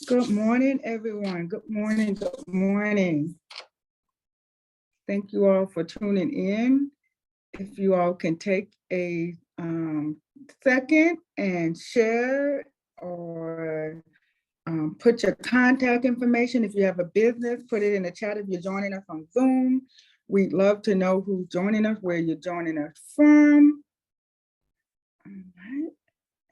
Good morning, everyone. Good morning. Good morning. Thank you all for tuning in. If you all can take a second and share or put your contact information. If you have a business, put it in the chat if you're joining us on Zoom. We'd love to know who's joining us, where you're joining us from. All right.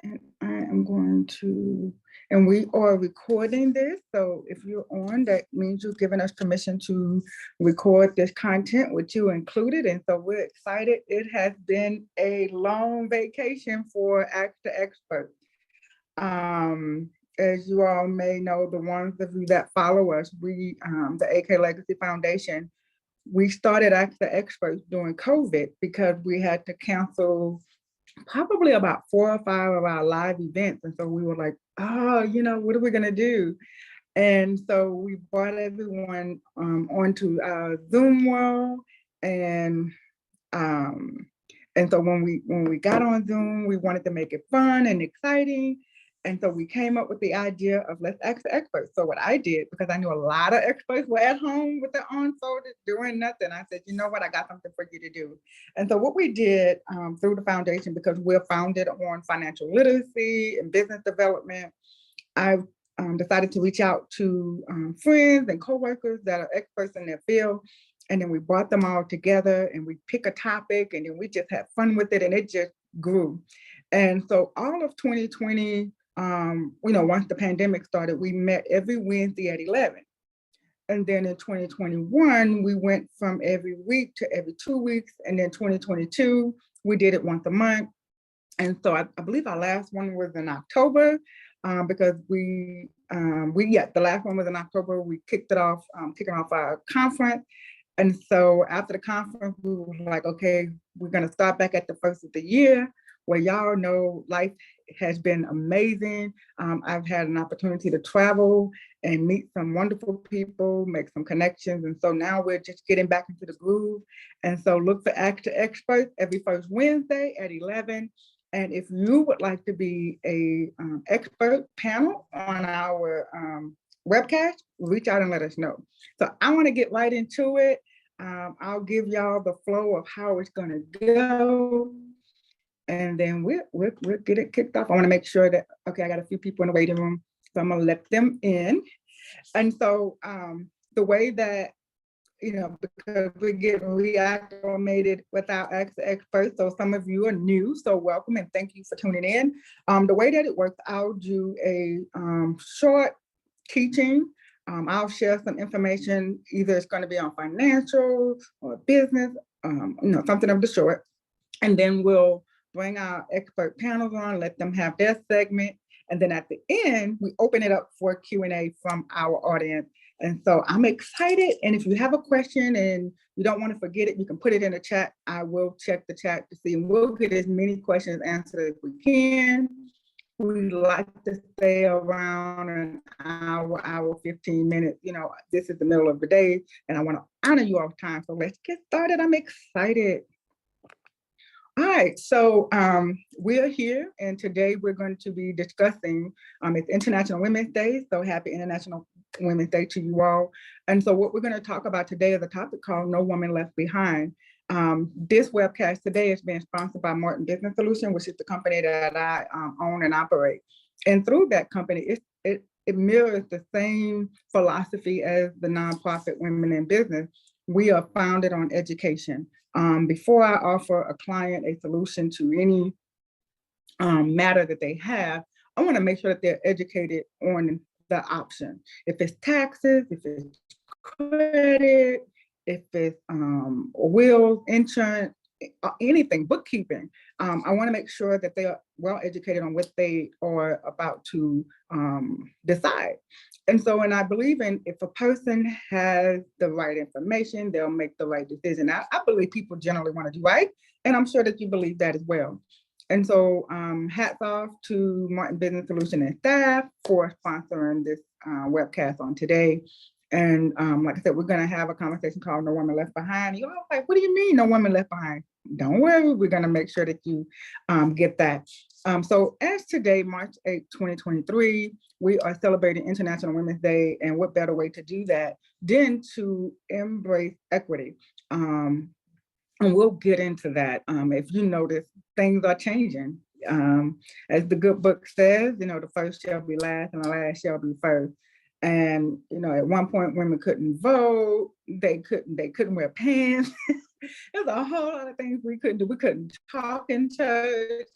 And I am going to, and we are recording this. So if you're on, that means you've given us permission to record this content with you included. And so we're excited. It has been a long vacation for Ask the Expert. As you all may know, the ones of you that follow us, we, the AK Legacy Foundation, we started Ask the Experts during COVID because we had to cancel probably about 4 or 5 of our live events. And so we were like, oh, what are we gonna do? And so we brought everyone onto our Zoom world. And so when we got on Zoom, we wanted to make it fun and exciting. And so we came up with the idea of let's ask the experts. So what I did, because I knew a lot of experts were at home with their own folders doing nothing, I said, you know what, I got something for you to do. And so what we did through the foundation, because we're founded on financial literacy and business development, I decided to reach out to friends and coworkers that are experts in their field. And then we brought them all together and we pick a topic and then we just had fun with it and it just grew. And so all of 2020, once the pandemic started, we met every Wednesday at 11. And then in 2021, we went from every week to every 2 weeks. And then 2022, we did it once a month. And so I believe our last one was in October because the last one was in October. We kicking off our conference. And so after the conference, we were like, okay, we're going to start back at the first of the year. Well, y'all know life has been amazing. I've had an opportunity to travel and meet some wonderful people, make some connections. And so now we're just getting back into the groove. And so look for Ask the Experts every first Wednesday at 11. And if you would like to be a expert panel on our webcast, reach out and let us know. So I want to get right into it. I'll give y'all the flow of how it's going to go. And then we'll get it kicked off. I want to make sure that, okay, I got a few people in the waiting room, so I'm going to let them in. And so the way that, because we're getting reacclimated with our experts, so some of you are new, so welcome and thank you for tuning in. The way that it works, I'll do a short teaching. I'll share some information, either it's going to be on financial or business, something of the sort. And then we'll bring our expert panels on, let them have their segment. And then at the end, we open it up for Q&A from our audience. And so I'm excited. And if you have a question and you don't want to forget it, you can put it in the chat. I will check the chat to see, and we'll get as many questions answered as we can. We like to stay around an hour, 15 minutes. This is the middle of the day and I want to honor you all the time. So let's get started. I'm excited. All right, so we're here and today we're going to be discussing, it's International Women's Day, so happy International Women's Day to you all. And so what we're going to talk about today is a topic called No Woman Left Behind. This webcast today is being sponsored by Martin Business Solution, which is the company that I own and operate. And through that company, it mirrors the same philosophy as the nonprofit Women-N-Business. We are founded on education. Before I offer a client a solution to any matter that they have, I want to make sure that they're educated on the option. If it's taxes, if it's credit, if it's wills, insurance, anything, bookkeeping, I want to make sure that they are well educated on what they are about to decide. And so, and I believe in if a person has the right information, they'll make the right decision. I believe people generally want to do right, and I'm sure that you believe that as well. And so hats off to Martin Business Solution and staff for sponsoring this webcast on today. And like I said, we're going to have a conversation called No Woman Left Behind. You're like, what do you mean no woman left behind? Don't worry, we're going to make sure that you get that. So as today, March 8th, 2023, we are celebrating International Women's Day, and what better way to do that than to embrace equity? And we'll get into that. If you notice, things are changing. As the good book says, the first shall be last and the last shall be first. And at one point, women couldn't vote. They couldn't wear pants. There's a whole lot of things we couldn't do. We couldn't talk in church.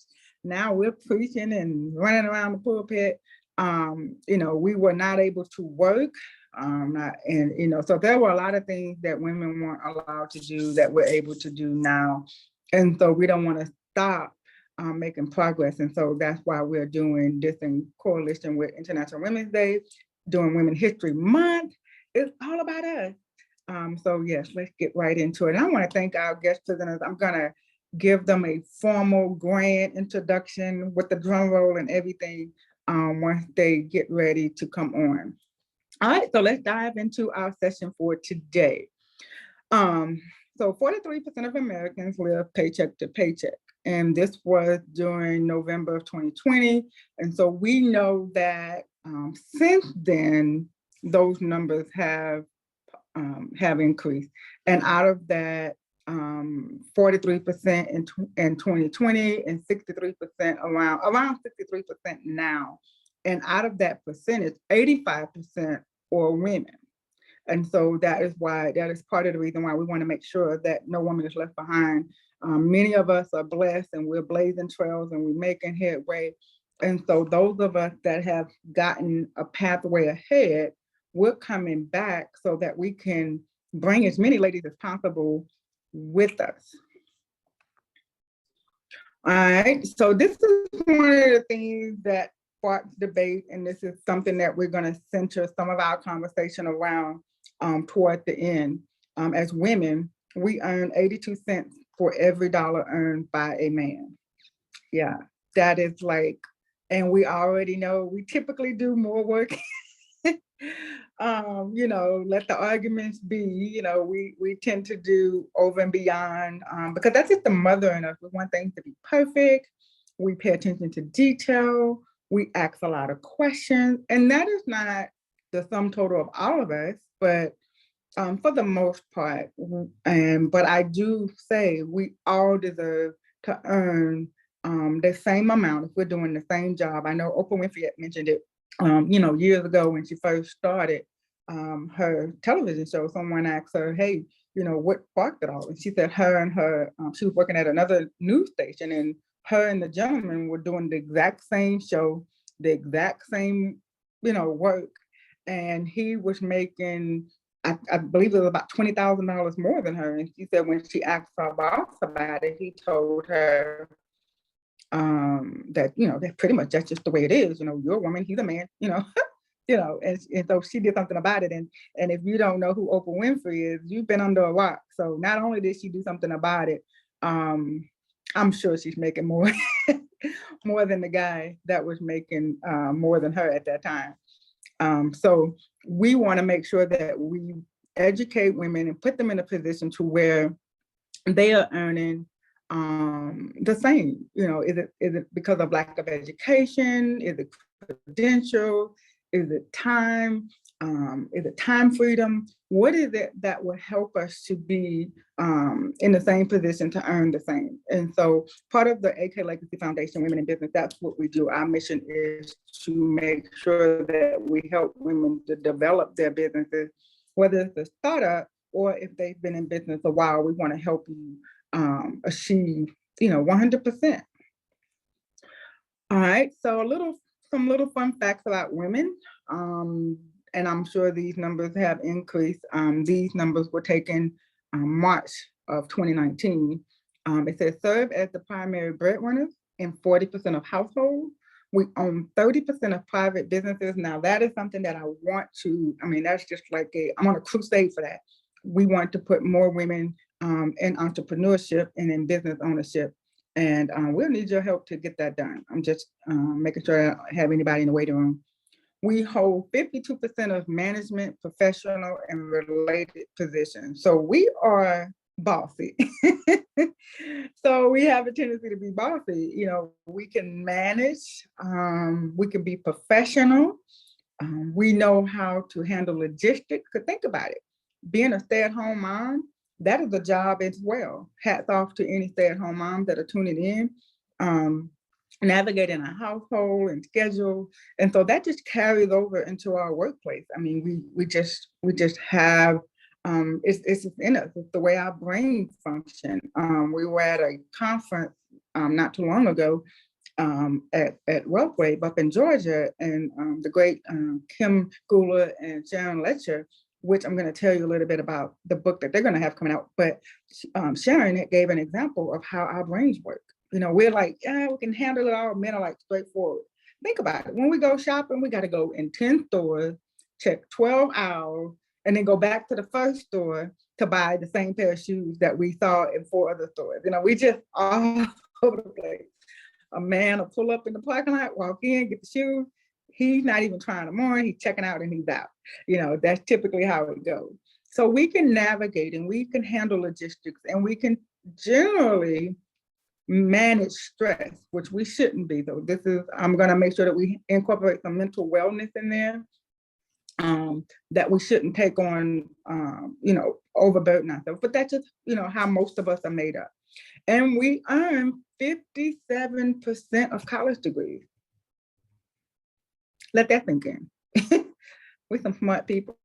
Now we're preaching and running around the pulpit. We were not able to work. So there were a lot of things that women weren't allowed to do that we're able to do now. And so we don't want to stop making progress. And so that's why we're doing this in coalition with International Women's Day, doing Women History Month. It's all about us. So yes, let's get right into it. And I want to thank our guest presenters. I'm going to give them a formal grand introduction with the drum roll and everything once they get ready to come on. All right, so let's dive into our session for today. So 43% of Americans live paycheck to paycheck, and this was during November of 2020. And so we know that since then, those numbers have increased. And out of that, 43% in 2020 and 63% around 63% now. And out of that percentage, 85% are women. And so that is part of the reason why we want to make sure that no woman is left behind. Many of us are blessed and we're blazing trails and we're making headway. And so those of us that have gotten a pathway ahead, we're coming back so that we can bring as many ladies as possible with us. All right, so this is one of the things that sparks debate, and this is something that we're going to center some of our conversation around toward the end. As women, we earn 82 cents for every dollar earned by a man. Yeah, that is and we already know we typically do more work. Let the arguments be, we tend to do over and beyond because that's just the mother in us. We want things to be perfect. We pay attention to detail. We ask a lot of questions, and that is not the sum total of all of us, but for the most part. But I do say we all deserve to earn the same amount if we're doing the same job. I know Oprah Winfrey had mentioned it, years ago when she first started her television show. Someone asked her, hey, what sparked it all? And she said she was working at another news station, and her and the gentleman were doing the exact same show, the exact same, work. And he was making, I believe it was about $20,000 more than her. And she said when she asked her boss about it, he told her that, that pretty much that's just the way it is. You're a woman, he's a man, and so she did something about it. And if you don't know who Oprah Winfrey is, you've been under a rock. So not only did she do something about it, I'm sure she's making more, more than the guy that was making more than her at that time. So we want to make sure that we educate women and put them in a position to where they are earning the same. Is it because of lack of education? Is it credentials? Is it time? Is it time freedom? What is it that will help us to be in the same position to earn the same? And so part of the AK Legacy Foundation Women-N-Business, that's what we do. Our mission is to make sure that we help women to develop their businesses, whether it's a startup or if they've been in business a while. We want to help you achieve, 100%. All right, so some little fun facts about women. And I'm sure these numbers have increased. These numbers were taken March of 2019. It says serve as the primary breadwinners in 40% of households. We own 30% of private businesses. Now that is something that that's just I'm on a crusade for that. We want to put more women in entrepreneurship and in business ownership. And we'll need your help to get that done. I'm just making sure I don't have anybody in the waiting room. We hold 52% of management, professional, and related positions. So we are bossy. So we have a tendency to be bossy. You know, we can manage, we can be professional. We know how to handle logistics. Because think about it, being a stay-at-home mom, that is a job as well. Hats off to any stay-at-home moms that are tuning in. Navigating a household and schedule, and so that just carries over into our workplace. I mean, we just have it's in us. It's the way our brains function. We were at a conference not too long ago at WealthWave up in Georgia, and the great Kim Gula and Sharon Letcher, which I'm going to tell you a little bit about the book that they're going to have coming out. But Sharon gave an example of how our brains work. You know, we're like, yeah, we can handle it all. Men are like straightforward. Think about it. When we go shopping, we got to go in 10 stores, check 12 hours, and then go back to the first store to buy the same pair of shoes that we saw in 4 other stores. You know, we just all over the place. A man will pull up in the parking lot, walk in, get the shoes. He's not even trying them on. He's checking out and he's out. You know, that's typically how it goes. So we can navigate and we can handle logistics, and we can generally manage stress, which we shouldn't be though. I'm going to make sure that we incorporate some mental wellness in there, that we shouldn't take on, you know, overburden ourselves. But that's just, you know, how most of us are made up. And we earn 57% of college degrees. Let that sink in. We're some smart people.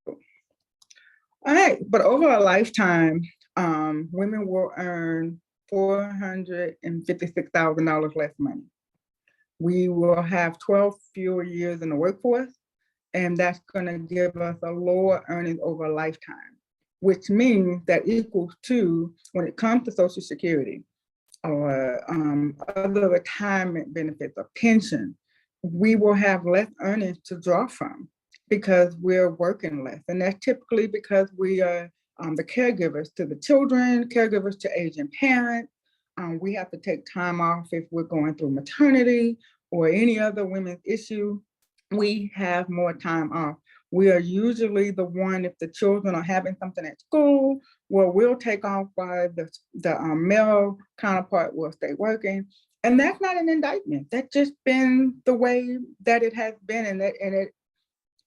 All right, but over a lifetime, women will earn $456,000 less money. We will have 12 fewer years in the workforce, and that's going to give us a lower earnings over a lifetime, which means that equals to, when it comes to Social Security or other retirement benefits or pension, we will have less earnings to draw from because we're working less. And that's typically because we are the caregivers to the children, caregivers to aging parents. We have to take time off if we're going through maternity or any other women's issue. We have more time off. We are usually the one, if the children are having something at school, where we'll take off while the male counterpart will stay working. And that's not an indictment. That's just been the way that it has been,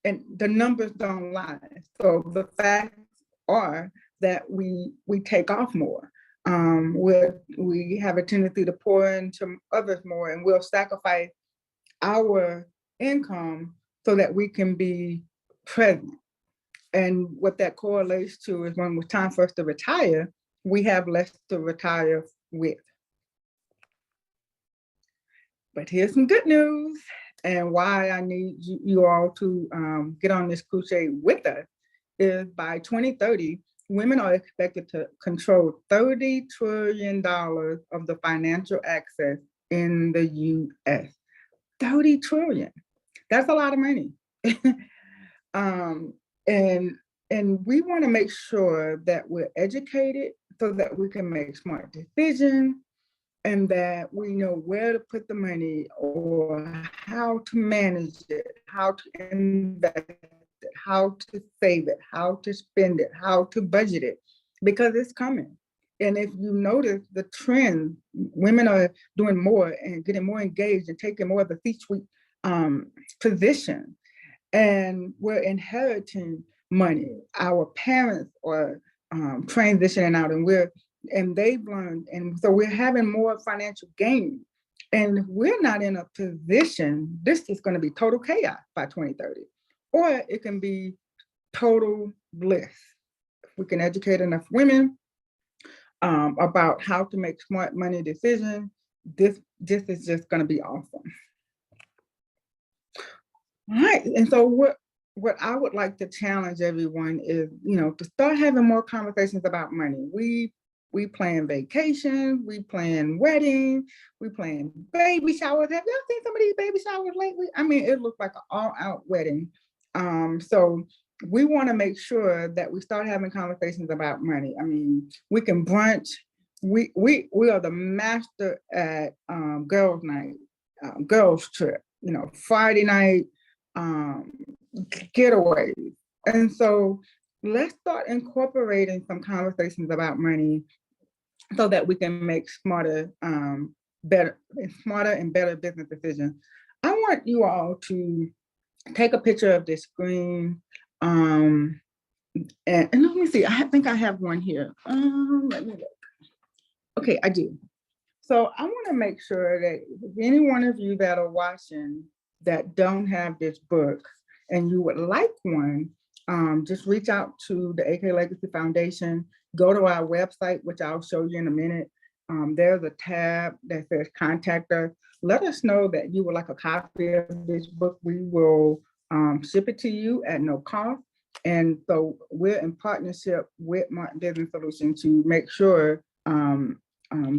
and the numbers don't lie. So the facts are that we take off more. We have a tendency to pour into others more, and we'll sacrifice our income so that we can be present. And what that correlates to is when it's time for us to retire, we have less to retire with. But here's some good news, and why I need you all to get on this crusade with us is by 2030, women are expected to control $30 trillion of the financial access in the US. 30 trillion. That's a lot of money. And we want to make sure that we're educated so that we can make smart decisions, and that we know where to put the money or how to manage it, how to invest it, how to save it, how to spend it, how to budget it, because it's coming. And if you notice the trend, women are doing more and getting more engaged and taking more of the C-suite position. And we're inheriting money. Our parents are transitioning out, and they've learned, and so we're having more financial gain. And we're not in a position, this is going to be total chaos by 2030, or it can be total bliss. If we can educate enough women about how to make smart money decisions, this is just going to be awesome. All right, and so what I would like to challenge everyone is, you know, to start having more conversations about money. We plan vacations, we plan weddings, we plan baby showers. Have y'all seen some of these baby showers lately? I mean, it looks like an all-out wedding. So we want to make sure that we start having conversations about money. I mean, we can brunch. We are the master at girls' night, girls' trip. You know, Friday night getaways. And so let's start incorporating some conversations about money so that we can make smarter and better business decisions. I want you all to take a picture of this screen. And let me see, I think I have one here. Let me look. Okay, I do. So I want to make sure that any one of you that are watching that don't have this book and you would like one, just reach out to the AK Legacy Foundation, go to our website, which I'll show you in a minute. There's a tab that says contact us. Let us know that you would like a copy of this book. We will ship it to you at no cost. And so we're in partnership with Martin Business Solutions to make sure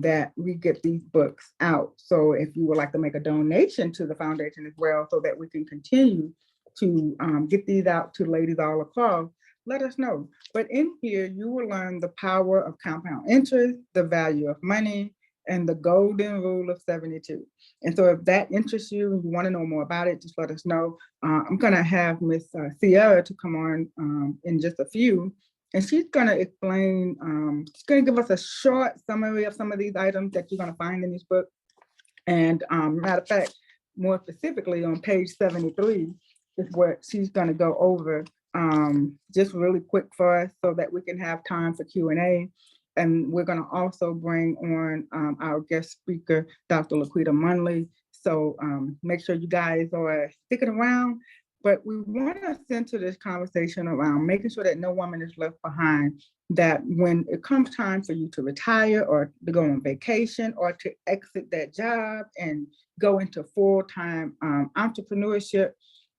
that we get these books out. So if you would like to make a donation to the foundation as well, so that we can continue to get these out to ladies all across, let us know. But in here, you will learn the power of compound interest, the value of money, and the golden rule of 72. And so if that interests you and you want to know more about it, just let us know. I'm going to have Miss Sierra to come on in just a few. And she's going to explain, she's going to give us a short summary of some of these items that you're going to find in this book. And matter of fact, more specifically on page 73 is what she's going to go over just really quick for us so that we can have time for Q&A. And we're going to also bring on our guest speaker, Dr. LaQuita Monley. So make sure you guys are sticking around. But we want to center this conversation around making sure that no woman is left behind, that when it comes time for you to retire or to go on vacation or to exit that job and go into full-time entrepreneurship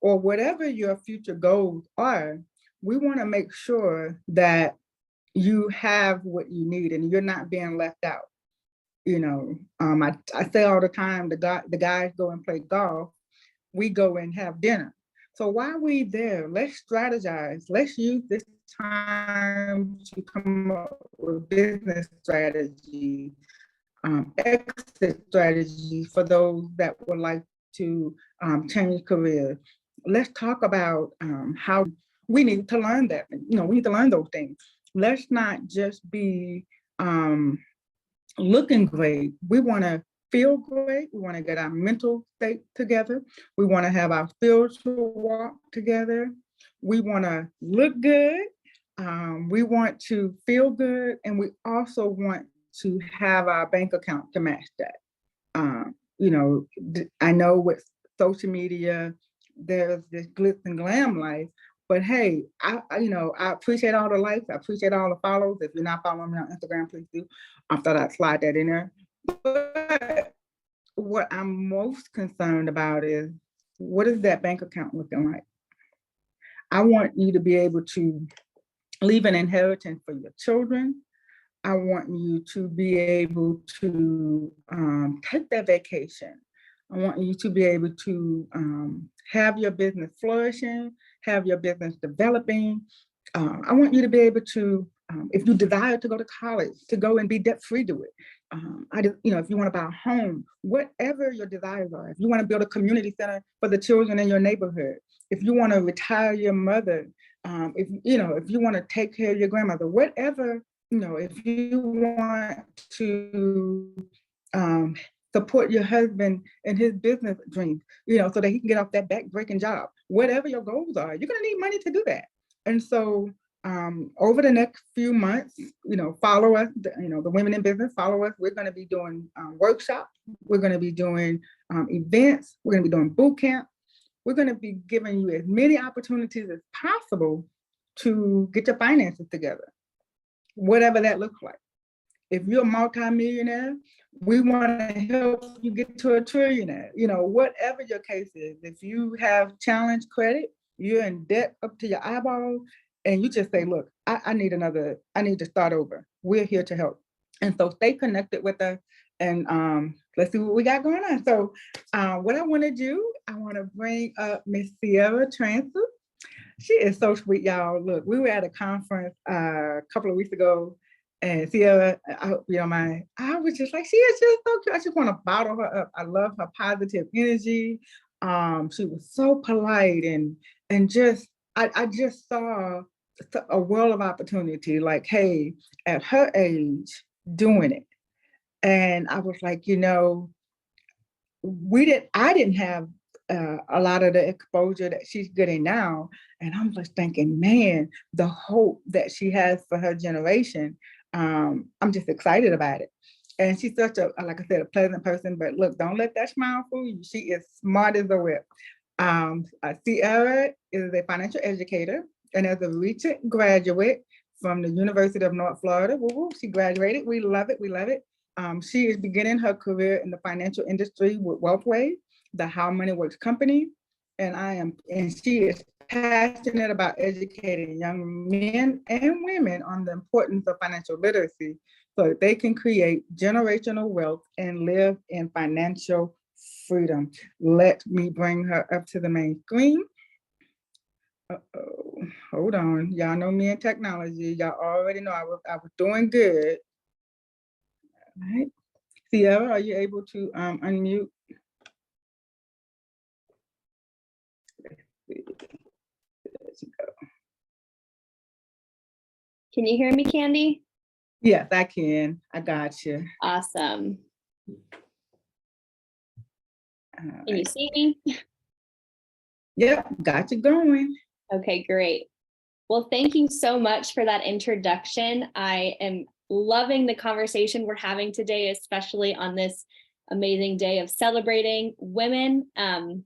or whatever your future goals are, we want to make sure that you have what you need and you're not being left out. You know, I say all the time, the guys go and play golf, we go and have dinner. So while we're there, let's strategize. Let's use this time to come up with business strategy, exit strategy for those that would like to change careers. Let's talk about how we need to learn that. You know, we need to learn those things. Let's not just be looking great. We want to feel great. We want to get our mental state together. We want to have our spiritual walk together. We want to look good. We want to feel good. And we also want to have our bank account to match that. You know, I know with social media, there's this glitz and glam life, but hey, I appreciate all the likes. I appreciate all the follows. If you're not following me on Instagram, please do. I thought I'd slide that in there. But what I'm most concerned about is, what is that bank account looking like? I want you to be able to leave an inheritance for your children. I want you to be able to take that vacation. I want you to be able to have your business flourishing, have your business developing. I want you to be able to, if you desire to go to college, to go and be debt-free, do it. If you want to buy a home, whatever your desires are, if you want to build a community center for the children in your neighborhood, if you want to retire your mother, if you want to take care of your grandmother, whatever, if you want to support your husband in his business dreams, so that he can get off that back-breaking job, whatever your goals are, you're going to need money to do that. And so over the next few months, follow us, the Women in Business, follow us. We're going to be doing workshops. We're going to be doing events. We're going to be doing boot camp. We're going to be giving you as many opportunities as possible to get your finances together, whatever that looks like. If you're a multimillionaire, we want to help you get to a trillionaire, whatever your case is. If you have challenged credit, you're in debt up to your eyeballs, and you just say, look, I need to start over. We're here to help. And so stay connected with us, and let's see what we got going on. So what I want to do, I want to bring up Miss Sierra Transue. She is so sweet, y'all. Look, we were at a conference a couple of weeks ago, and Sierra, I hope you don't mind, I was just like, she is just so cute. I just want to bottle her up. I love her positive energy. She was so polite and just, I just saw a world of opportunity. Like, hey, at her age, doing it. And I was like, you know, I didn't have a lot of the exposure that she's getting now. And I'm just thinking, man, the hope that she has for her generation, I'm just excited about it. And she's such a, like I said, a pleasant person, but look, don't let that smile fool you. She is smart as a whip. Sierra is a financial educator and as a recent graduate from the University of North Florida. Woo-woo, she graduated. We love it. We love it. She is beginning her career in the financial industry with Wealthway, the How Money Works company. And she is passionate about educating young men and women on the importance of financial literacy so that they can create generational wealth and live in financial freedom. Let me bring her up to the main screen. Uh-oh, hold on. Y'all know me and technology. Y'all already know I was doing good. All right. Sierra, are you able to unmute? There she go. Can you hear me, Candy? Yes, I can. I got you. Awesome. Can you see me? Yep, got you going. Okay, great. Well, thank you so much for that introduction. I am loving the conversation we're having today, especially on this amazing day of celebrating women. And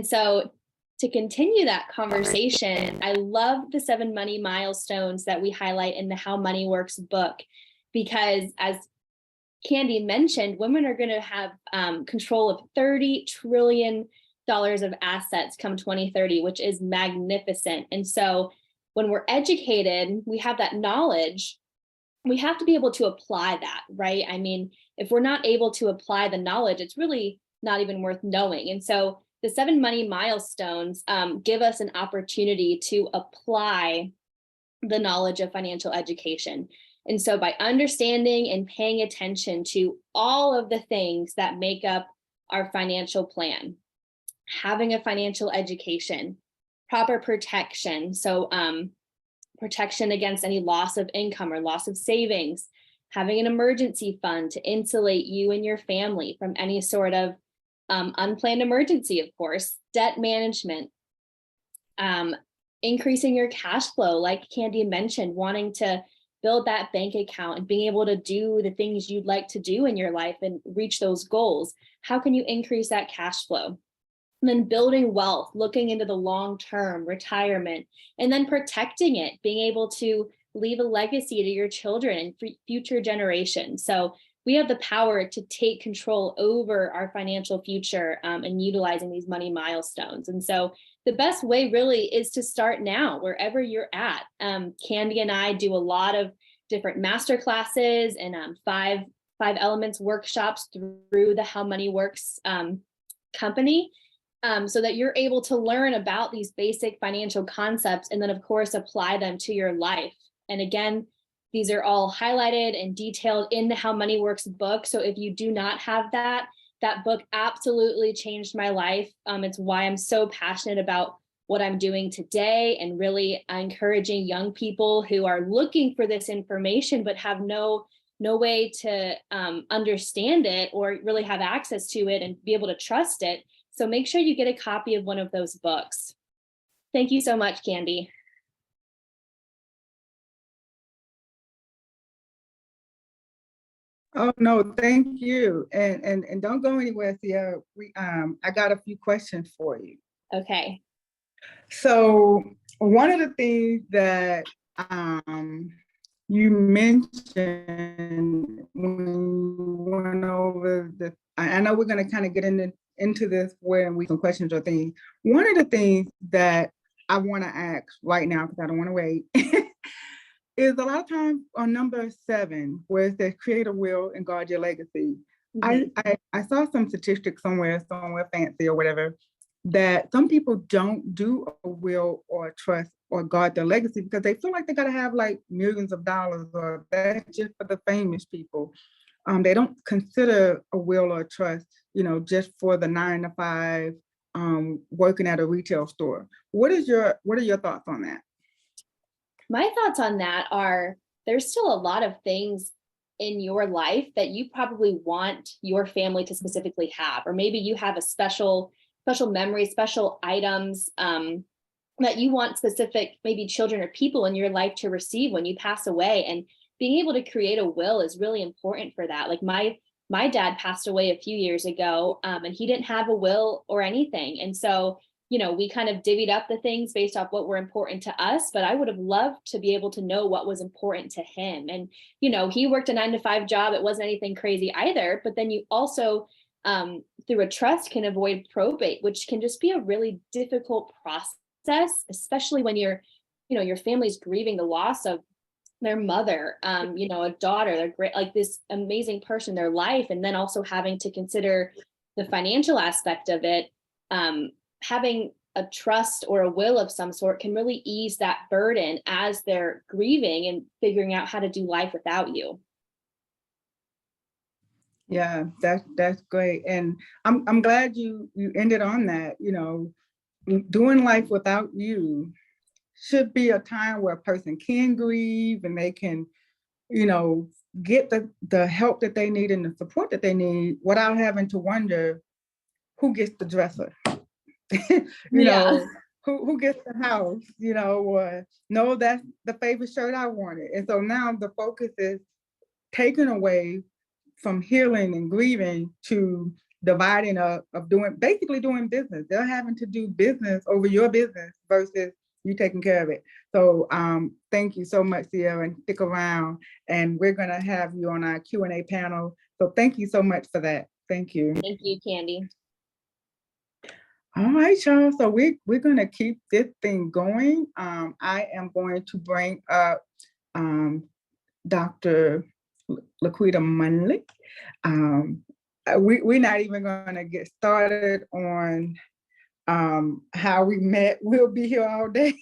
so to continue that conversation, I love the 7 money milestones that we highlight in the How Money Works book, because as Candy mentioned, women are going to have control of $30 trillion of assets come 2030, which is magnificent. And so when we're educated, we have that knowledge, we have to be able to apply that, right? I mean, if we're not able to apply the knowledge, it's really not even worth knowing. And so the 7 money milestones give us an opportunity to apply the knowledge of financial education. And so by understanding and paying attention to all of the things that make up our financial plan, having a financial education, proper protection, so protection against any loss of income or loss of savings, having an emergency fund to insulate you and your family from any sort of unplanned emergency, of course, debt management, increasing your cash flow, like Candy mentioned, wanting to build that bank account and being able to do the things you'd like to do in your life and reach those goals. How can you increase that cash flow? And then building wealth, looking into the long-term retirement, and then protecting it, being able to leave a legacy to your children and future generations. So we have the power to take control over our financial future and utilizing these money milestones. And so the best way really is to start now, wherever you're at. Candy and I do a lot of different master classes and 5 elements workshops through the How Money Works company. So that you're able to learn about these basic financial concepts and then of course apply them to your life. And again, these are all highlighted and detailed in the How Money Works book. So if you do not have that book absolutely changed my life. It's why I'm so passionate about what I'm doing today and really encouraging young people who are looking for this information but have no way to understand it or really have access to it and be able to trust it. So make sure you get a copy of one of those books. Thank you so much, Candy. Oh no, thank you. And don't go anywhere, Sierra. I got a few questions for you. Okay. So one of the things that you mentioned when you went over the, I know we're going to kind of get into this where we some questions or things. One of the things that I want to ask right now, because I don't want to wait, is a lot of times on number 7, where it says create a will and guard your legacy. Mm-hmm. I saw some statistics somewhere fancy or whatever, that some people don't do a will or a trust or guard their legacy because they feel like they got to have like millions of dollars, or that's just for the famous people. They don't consider a will or a trust, you know, just for the 9 to 5 working at a retail store. What are your thoughts on that? My thoughts on that are there's still a lot of things in your life that you probably want your family to specifically have, or maybe you have a special memory, special items that you want specific maybe children or people in your life to receive when you pass away. And being able to create a will is really important for that. Like my dad passed away a few years ago, and he didn't have a will or anything. And so, we kind of divvied up the things based off what were important to us, but I would have loved to be able to know what was important to him. And, he worked a 9-to-5 job. It wasn't anything crazy either, but then you also, through a trust, can avoid probate, which can just be a really difficult process, especially when your family's grieving the loss of their mother, a daughter, they're great, like this amazing person in their life. And then also having to consider the financial aspect of it. Having a trust or a will of some sort can really ease that burden as they're grieving and figuring out how to do life without you. Yeah, that's great. And I'm glad you ended on that. Doing life without you should be a time where a person can grieve and they can, get the help that they need and the support that they need without having to wonder who gets the dresser. Who gets the house, or no, that's the favorite shirt I wanted. And so now the focus is taken away from healing and grieving to dividing up of doing business. They're having to do business over your business versus you taking care of it. So thank you so much, Sierra, and stick around. And we're gonna have you on our Q&A panel. So thank you so much for that. Thank you. Thank you, Candy. All right, y'all. So we're gonna keep this thing going. I am going to bring up Dr. LaQuita Monley. We're not even gonna get started on how we met. We'll be here all day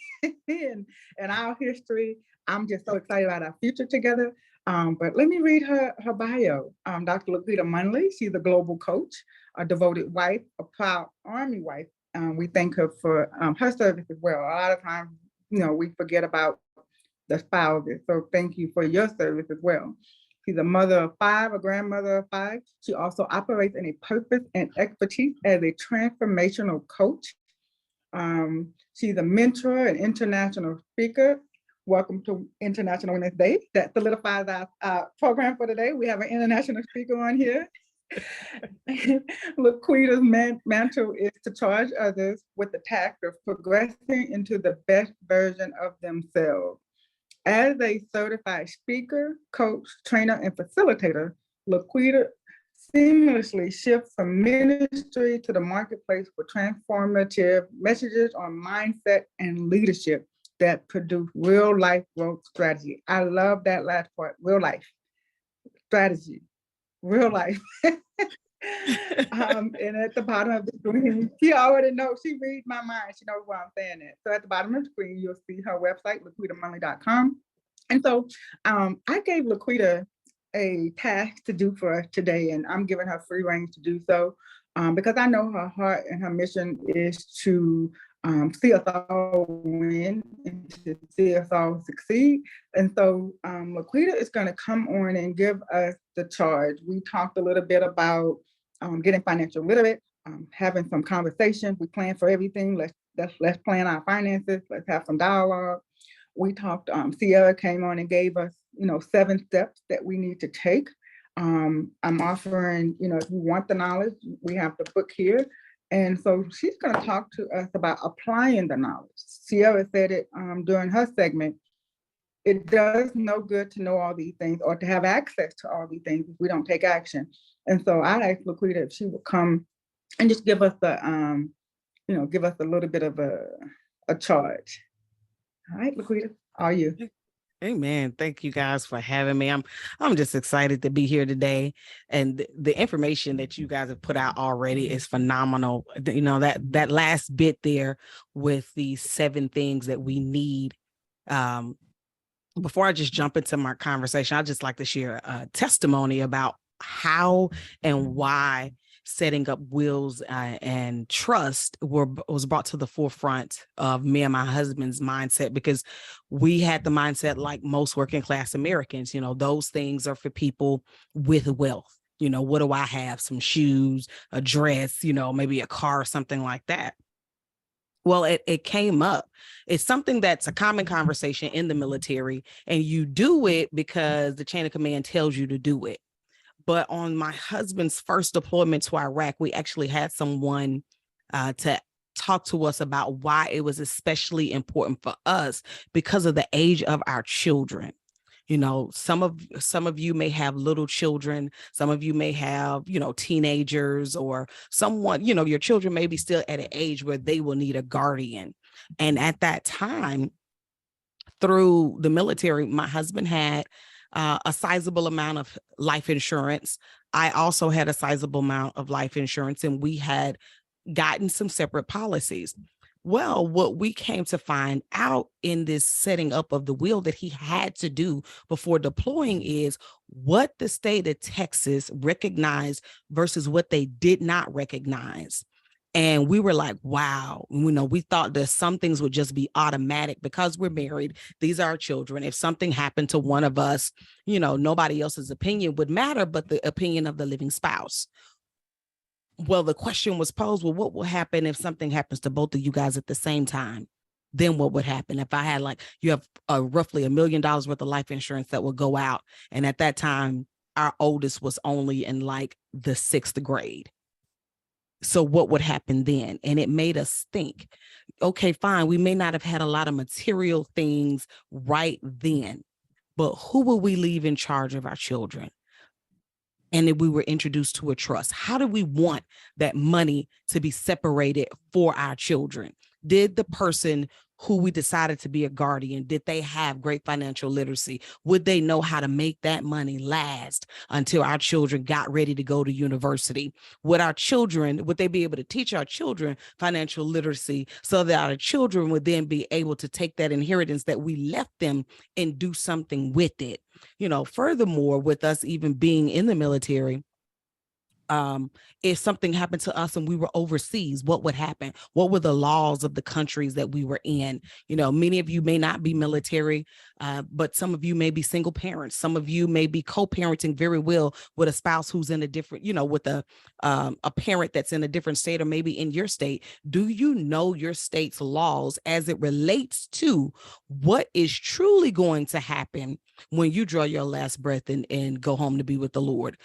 and our history. I'm just so excited about our future together. But let me read her bio. Dr. LaQuita Monley, she's a global coach, a devoted wife, a proud Army wife. We thank her for her service as well. A lot of times, we forget about the spouses. So thank you for your service as well. She's a mother of 5, a grandmother of 5. She also operates in a purpose and expertise as a transformational coach. She's a mentor and international speaker. Welcome to International Women's Day. That solidifies our program for today. We have an international speaker on here. LaQuita's mantle is to charge others with the task of progressing into the best version of themselves. As a certified speaker, coach, trainer, and facilitator, LaQuita seamlessly shifts from ministry to the marketplace for transformative messages on mindset and leadership that produce real life growth strategy. I love that last part, real life strategy, real life. And at the bottom of the screen, she already knows, she reads my mind, she knows why I'm saying that. So at the bottom of the screen, you'll see her website, LaQuitaMonley.com. And so I gave LaQuita a task to do for us today, and I'm giving her free rein to do so because I know her heart and her mission is to see us all win and to see us all succeed. And so LaQuita is going to come on and give us the charge. We talked a little bit about getting financial literate, having some conversations. We plan for everything. Let's plan our finances. Let's have some dialogue. We talked, Sierra came on and gave us, 7 steps that we need to take. I'm offering, if you want the knowledge, we have the book here. And so she's going to talk to us about applying the knowledge. Sierra said it during her segment. It does no good to know all these things or to have access to all these things if we don't take action. And so I asked LaQuita if she would come and just give us give us a little bit of a charge. All right, LaQuita, are you? Amen. Thank you guys for having me. I'm just excited to be here today. And the information that you guys have put out already is phenomenal. That last bit there with the 7 things that we need. Before I just jump into my conversation, I'd just like to share a testimony about how and why setting up wills and trust was brought to the forefront of me and my husband's mindset, because we had the mindset like most working class Americans, those things are for people with wealth. What do I have? Some shoes, a dress, maybe a car or something like that. Well, it came up. It's something that's a common conversation in the military, and you do it because the chain of command tells you to do it. But on my husband's first deployment to Iraq, we actually had someone to talk to us about why it was especially important for us because of the age of our children. Some of you may have little children. Some of you may have, teenagers, or someone, your children may be still at an age where they will need a guardian. And at that time, through the military, my husband had a sizable amount of life insurance. I also had a sizable amount of life insurance, and we had gotten some separate policies. Well, what we came to find out in this setting up of the will that he had to do before deploying is what the state of Texas recognized versus what they did not recognize. And we were like, wow, we thought that some things would just be automatic because we're married. These are our children. If something happened to one of us, nobody else's opinion would matter, but the opinion of the living spouse. Well, the question was posed, well, what will happen if something happens to both of you guys at the same time? Then what would happen if I had you have roughly $1 million worth of life insurance that would go out. And at that time, our oldest was only in the 6th grade. So what would happen then? And it made us think, okay, fine, we may not have had a lot of material things right then, but who will we leave in charge of our children? And then we were introduced to a trust. How do we want that money to be separated for our children? Did the person who we decided to be a guardian, did they have great financial literacy? Would they know how to make that money last until our children got ready to go to university? Would they be able to teach our children financial literacy so that our children would then be able to take that inheritance that we left them and do something with it? Furthermore, with us even being in the military, if something happened to us and we were overseas, what would happen? What were the laws of the countries that we were in? Many of you may not be military, but some of you may be single parents. Some of you may be co-parenting very well with a spouse who's in a different, with a parent that's in a different state or maybe in your state. Do you know your state's laws as it relates to what is truly going to happen when you draw your last breath and go home to be with the Lord?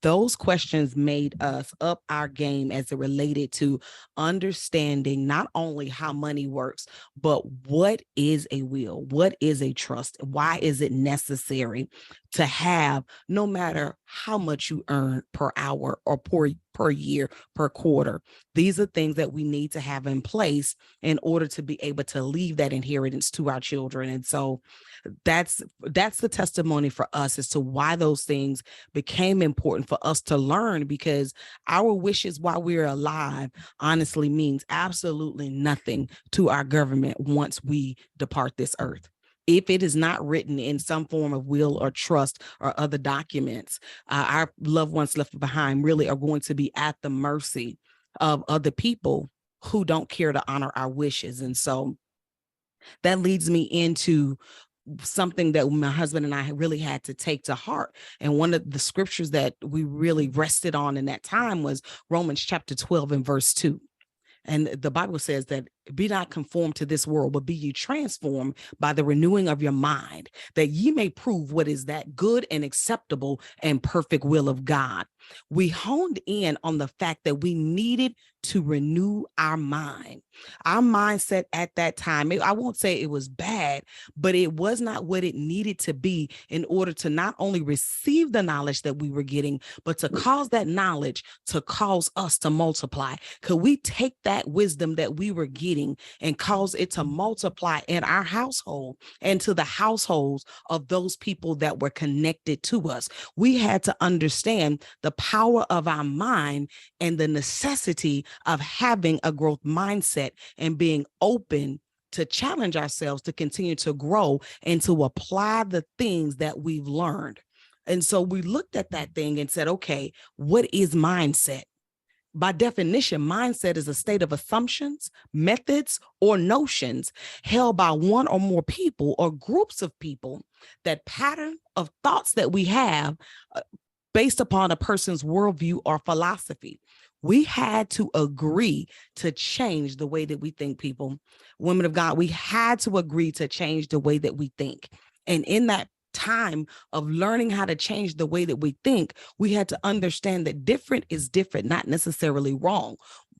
Those questions made us up our game as it related to understanding not only how money works, but what is a will? What is a trust? Why is it necessary to have, no matter how much you earn per hour or per year, per quarter? These are things that we need to have in place in order to be able to leave that inheritance to our children. And so that's the testimony for us as to why those things became important for us to learn, because our wishes while we're alive honestly means absolutely nothing to our government once we depart this earth. If it is not written in some form of will or trust or other documents, our loved ones left behind really are going to be at the mercy of other people who don't care to honor our wishes. And so that leads me into something that my husband and I really had to take to heart. And one of the scriptures that we really rested on in that time was Romans chapter 12 and verse 2. And the Bible says that be not conformed to this world, but be ye transformed by the renewing of your mind, that ye may prove what is that good and acceptable and perfect will of God. We honed in on the fact that we needed to renew our mind. Our mindset at that time, I won't say it was bad, but it was not what it needed to be in order to not only receive the knowledge that we were getting, but to cause that knowledge to cause us to multiply. Could we take that wisdom that we were getting and cause it to multiply in our household and to the households of those people that were connected to us? We had to understand the power of our mind and the necessity of having a growth mindset and being open to challenge ourselves to continue to grow and to apply the things that we've learned. And so we looked at that thing and said, okay, what is mindset? By definition, mindset is a state of assumptions, methods, or notions held by one or more people or groups of people, that pattern of thoughts that we have based upon a person's worldview or philosophy. We had to agree to change the way that we think, people. Women of God, we had to agree to change the way that we think. And in that time of learning how to change the way that we think, we had to understand that different is different, not necessarily wrong.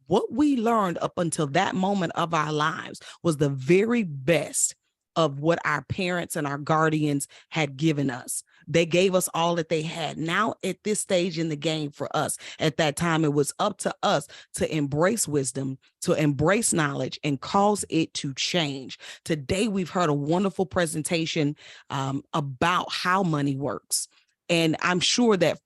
What we learned up until that moment of our lives was the very best of what our parents and our guardians had given us. They gave us all that they had. Now, at this stage in the game for us, at that time, it was up to us to embrace wisdom, to embrace knowledge, and cause it to change. Today, we've heard a wonderful presentation about how money works. And I'm sure that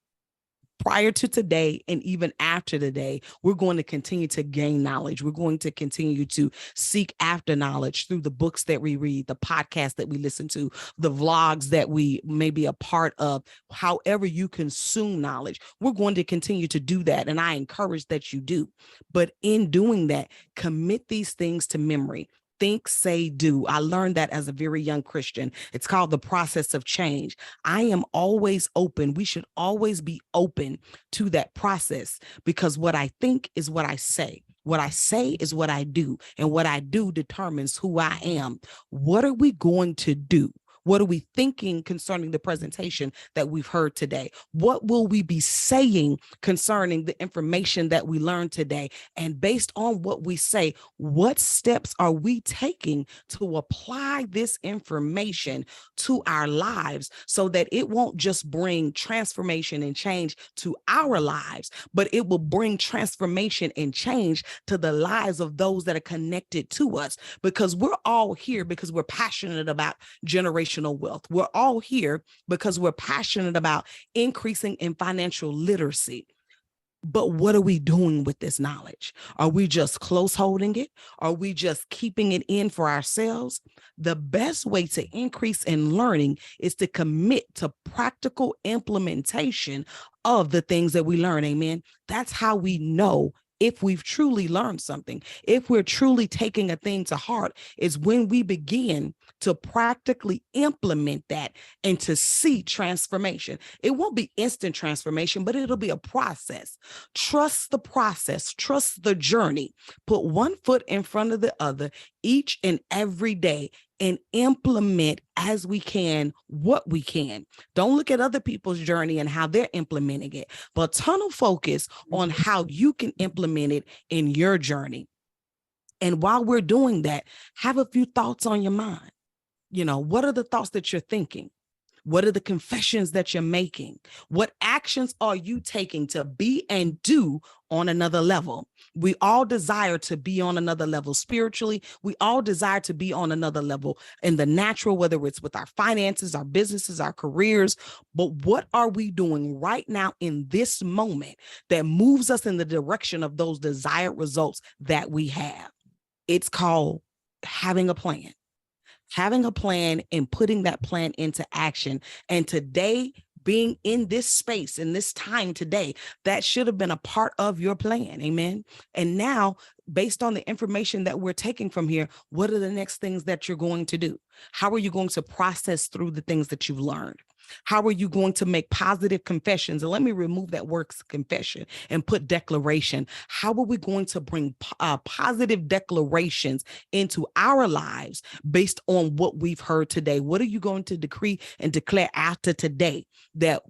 prior to today and even after today, we're going to continue to gain knowledge. We're going to continue to seek after knowledge through the books that we read, the podcasts that we listen to, the vlogs that we may be a part of. However you consume knowledge, we're going to continue to do that. And I encourage that you do. But in doing that, commit these things to memory. Think, say, do. I learned that as a very young Christian. It's called the process of change. I am always open. We should always be open to that process, because what I think is what I say. What I say is what I do, and what I do determines who I am. What are we going to do? What are we thinking concerning the presentation that we've heard today? What will we be saying concerning the information that we learned today? And based on what we say, what steps are we taking to apply this information to our lives so that it won't just bring transformation and change to our lives, but it will bring transformation and change to the lives of those that are connected to us? Because we're all here because we're passionate about generational wealth. We're all here because we're passionate about increasing in financial literacy. But what are we doing with this knowledge? Are we just close holding it? Are we just keeping it in for ourselves? The best way to increase in learning is to commit to practical implementation of the things that we learn. Amen. That's how we know if we've truly learned something, if we're truly taking a thing to heart, is when we begin to practically implement that and to see transformation. It won't be instant transformation, but it'll be a process. Trust the process, trust the journey. Put one foot in front of the other each and every day, and implement as we can what we can. Don't look at other people's journey and how they're implementing it, but tunnel focus on how you can implement it in your journey. And while we're doing that, have a few thoughts on your mind. You know, what are the thoughts that you're thinking? What are the confessions that you're making? What actions are you taking to be and do on another level? We all desire to be on another level spiritually. We all desire to be on another level in the natural, whether it's with our finances, our businesses, our careers. But what are we doing right now in this moment that moves us in the direction of those desired results that we have? It's called having a plan. Having a plan and putting that plan into action. And today, being in this space, in this time today, that should have been a part of your plan. Amen. And now, based on the information that we're taking from here, what are the next things that you're going to do? How are you going to process through the things that you've learned? How are you going to make positive confessions? And let me remove that word confession and put declaration. How are we going to bring positive declarations into our lives based on what we've heard today? What are you going to decree and declare after today that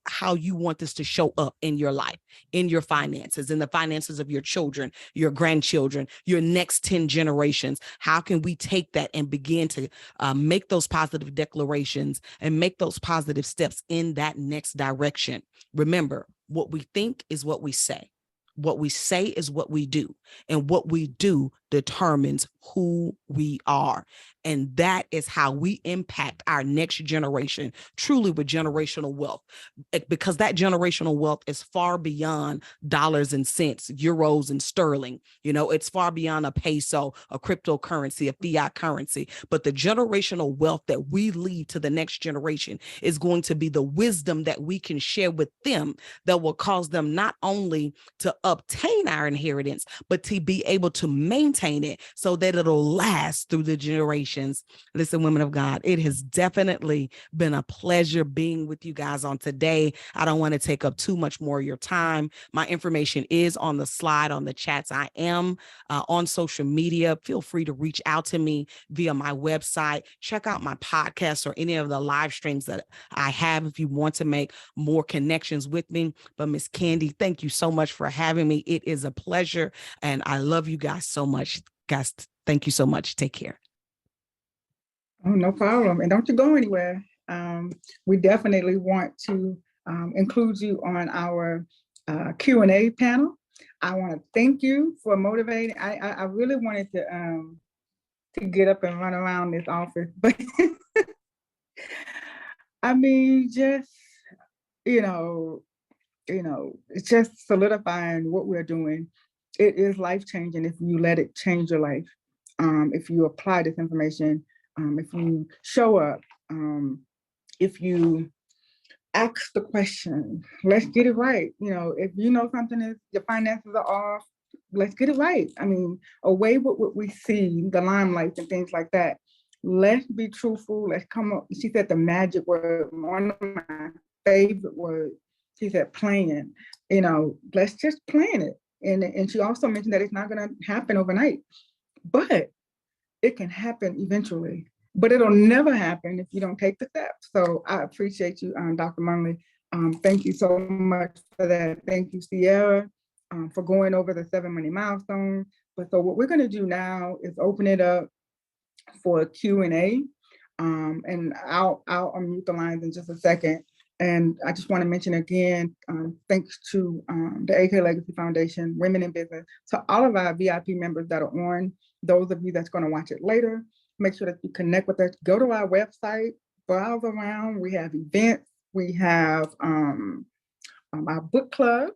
how you want this to show up in your life, in your finances, in the finances of your children, your grandchildren, your next 10 generations? How can we take that and begin to make those positive declarations and make those positive steps in that next direction? Remember, what we think is what we say. What we say is what we do, and what we do determines who we are. And that is how we impact our next generation, truly with generational wealth, because that generational wealth is far beyond dollars and cents, euros and sterling. You know, it's far beyond a peso, a cryptocurrency, a fiat currency. But the generational wealth that we leave to the next generation is going to be the wisdom that we can share with them that will cause them not only to obtain our inheritance, but to be able to maintain it so that it'll last through the generations. Listen, women of God, it has definitely been a pleasure being with you guys on today. I don't want to take up too much more of your time. My information is on the slide on the chats. I am on social media. Feel free to reach out to me via my website. Check out my podcast or any of the live streams that I have if you want to make more connections with me. But Miss Candy, thank you so much for having me. It is a pleasure, and I love you guys so much. Guys, thank you so much. Take care. Oh, no problem. And don't you go anywhere. We definitely want to include you on our Q&A panel. I want to thank you for motivating. I really wanted to get up and run around this office, but I mean, just, it's just solidifying what we're doing. It is life-changing if you let it change your life. If you apply this information, if you show up, if you ask the question, let's get it right. If you know something is, your finances are off, let's get it right. I mean, away with what we see, the limelight and things like that. Let's be truthful. Let's come up. She said the magic word, one of my favorite words. She said plan. Let's just plan it. And she also mentioned that it's not going to happen overnight, but it can happen eventually. But it'll never happen if you don't take the steps. So I appreciate you, Dr. Monley. Thank you so much for that. Thank you, Sierra, for going over the 7 money milestone. But so what we're going to do now is open it up for a Q&A. And I'll unmute the lines in just a second. And I just want to mention again, thanks to the AK Legacy Foundation, Women-N-Business, to all of our VIP members that are on, those of you that's going to watch it later, make sure that you connect with us. Go to our website, browse around. We have events. We have our book club.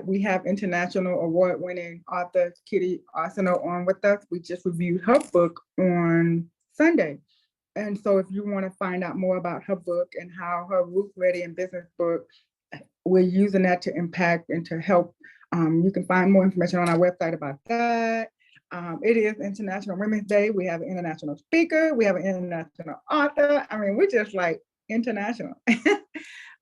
We have international award-winning author Kitty Arsenault on with us. We just reviewed her book on Sunday. And so if you want to find out more about her book and how her Roof Ready and Business book, we're using that to impact and to help. You can find more information on our website about that. It is International Women's Day. We have an international speaker. We have an international author. I mean, we're just like international. It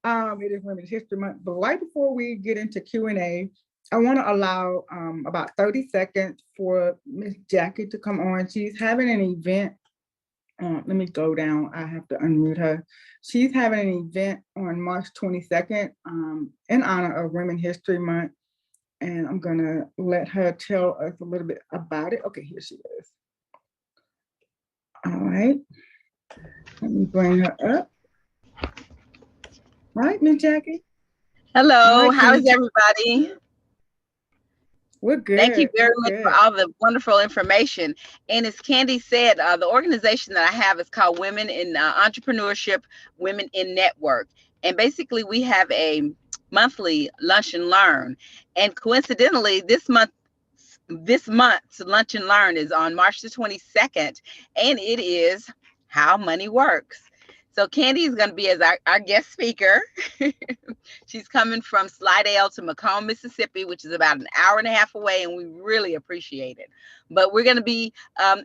is Women's History Month. But right before we get into Q&A, I want to allow about 30 seconds for Miss Jackie to come on. She's having an event. Let me go down. I have to unmute her. She's having an event on March 22nd in honor of Women's History Month. And I'm going to let her tell us a little bit about it. Okay, here she is. All right. Let me bring her up. All right, Miss Jackie. Hello, how is everybody? We're good. Thank you very much for all the wonderful information. And as Candy said, the organization that I have is called Women in Entrepreneurship, Women in Network. And basically we have a monthly lunch and learn. And coincidentally, this month's lunch and learn is on March the 22nd, and it is How Money Works. So Candy is going to be as our guest speaker. She's coming from Slidell to Macomb, Mississippi, which is about an hour and a half away, and we really appreciate it. But we're going to be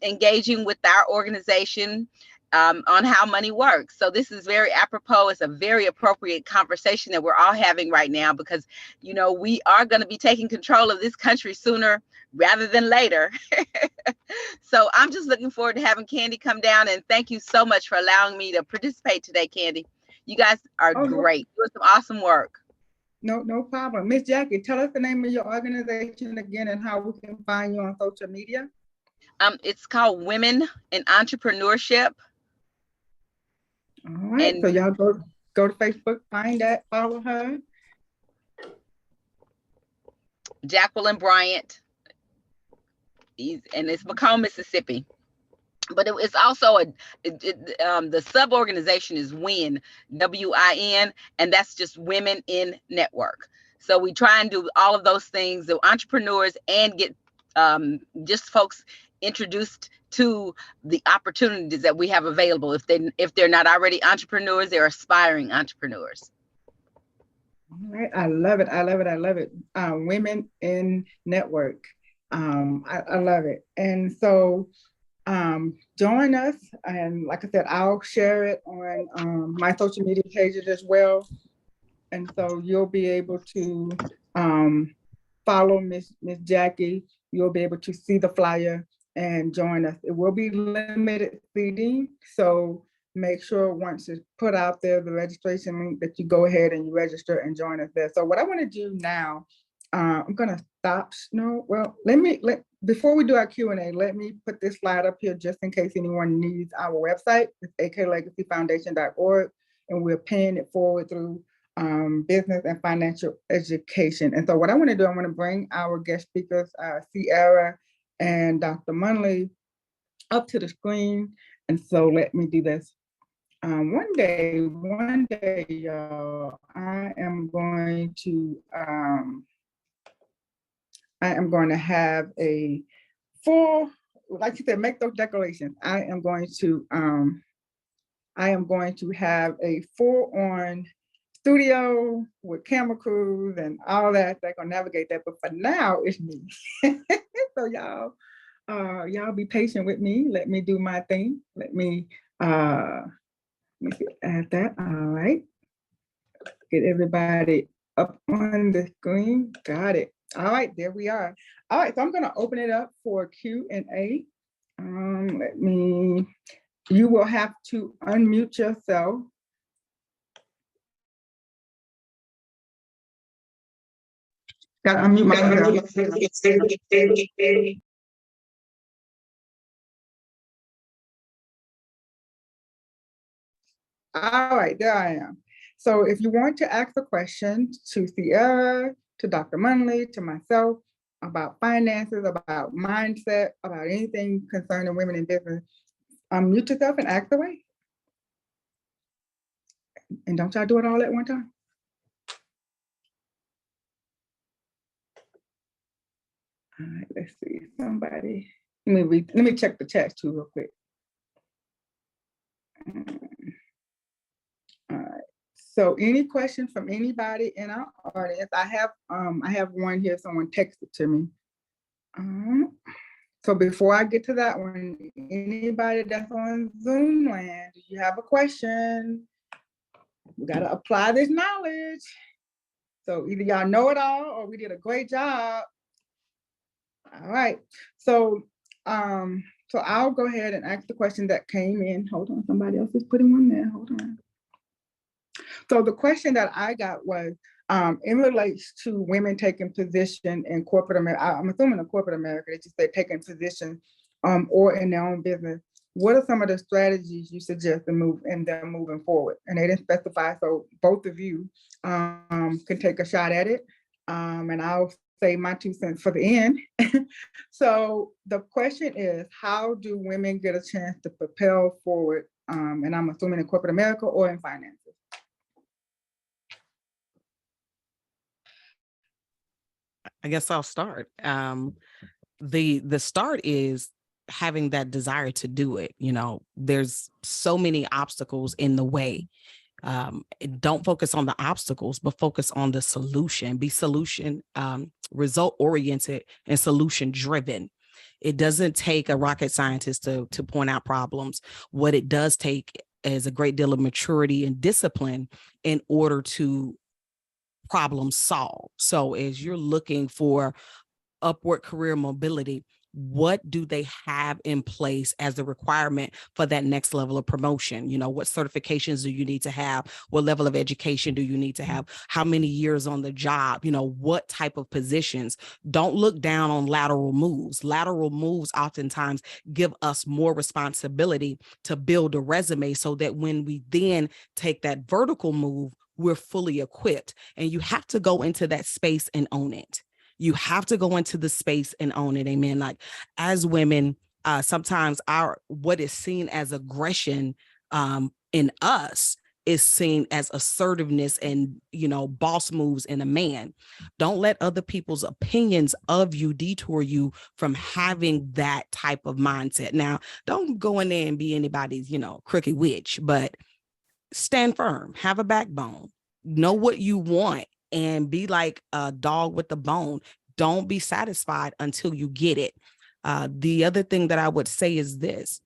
engaging with our organization on how money works. So this is very apropos. It's a very appropriate conversation that we're all having right now because, we are going to be taking control of this country sooner rather than later. So I'm just looking forward to having Candy come down, and thank you so much for allowing me to participate today, Candy. You guys are great. Doing some awesome work. No problem. Miss Jackie, tell us the name of your organization again and how we can find you on social media. It's called Women in Entrepreneurship. All right, so y'all go to Facebook, find that, follow her. Jacqueline Bryant. and it's Macomb, Mississippi. But it's also the sub-organization is WIN, WIN, and that's just Women in Network. So we try and do all of those things, the entrepreneurs, and get just folks introduced to the opportunities that we have available. If they're not already entrepreneurs, they're aspiring entrepreneurs. All right, I love it. I love it. I love it. Women in Network. I love it. And so join us, and like I said, I'll share it on my social media pages as well, and so you'll be able to follow Miss Jackie. You'll be able to see the flyer and join us. It will be limited seating, so make sure once it's put out there, the registration link, that you go ahead and you register and join us there. So what I want to do now, I'm gonna stop. No, well, before we do our Q&A, let me put this slide up here just in case anyone needs our website. It's aklegacyfoundation.org, and we're paying it forward through business and financial education. And so what I want to do, I want to bring our guest speakers, Sierra and Dr. Monley, up to the screen. And so let me do this. One day, y'all, I am going to have a full, like you said, make those declarations. I am going to have a full-on studio with camera crews and all that. They're gonna navigate that, but for now, it's me. So y'all be patient with me. Let me do my thing. Let me add that. All right. Get everybody up on the screen. Got it. All right, there we are. All right, so I'm going to open it up for Q&A. You will have to unmute yourself. Got to unmute myself. All right, there I am. So if you want to ask a question to Sierra, to Dr. Monley, to myself, about finances, about mindset, about anything concerning women in business, unmute yourself and ask away. And don't y'all do it all at one time. All right, let's see, somebody. Let me check the chat too real quick. All right. So any questions from anybody in our audience? I have one here, someone texted to me. So before I get to that one, anybody that's on Zoom land, do you have a question? We got to apply this knowledge. So either y'all know it all or we did a great job. All right. So I'll go ahead and ask the question that came in. Hold on, somebody else is putting one there. Hold on. So the question that I got was, in relates to women taking position in corporate America. I'm assuming in corporate America that you said taking position or in their own business. What are some of the strategies you suggest to move in them moving forward? And they didn't specify, so both of you can take a shot at it. And I'll say my 2 cents for the end. So the question is, how do women get a chance to propel forward? And I'm assuming in corporate America or in finances. I guess I'll start. The start is having that desire to do it. You know, there's so many obstacles in the way. Don't focus on the obstacles, but focus on the solution. Be solution result oriented and solution driven. It doesn't take a rocket scientist to point out problems. What it does take is a great deal of maturity and discipline in order to problem solve. So as you're looking for upward career mobility, what do they have in place as a requirement for that next level of promotion? You know, what certifications do you need to have? What level of education do you need to have? How many years on the job? You know, what type of positions? Don't look down on lateral moves. Lateral moves oftentimes give us more responsibility to build a resume so that when we then take that vertical move, we're fully equipped. And you have to go into that space and own it. You have to go into the space and own it. Amen. Like as women, sometimes what is seen as aggression in us is seen as assertiveness and, boss moves in a man. Don't let other people's opinions of you detour you from having that type of mindset. Now, don't go in there and be anybody's, crooked witch, but stand firm, have a backbone, know what you want, and be like a dog with a bone. Don't be satisfied until you get it. The other thing that I would say is this: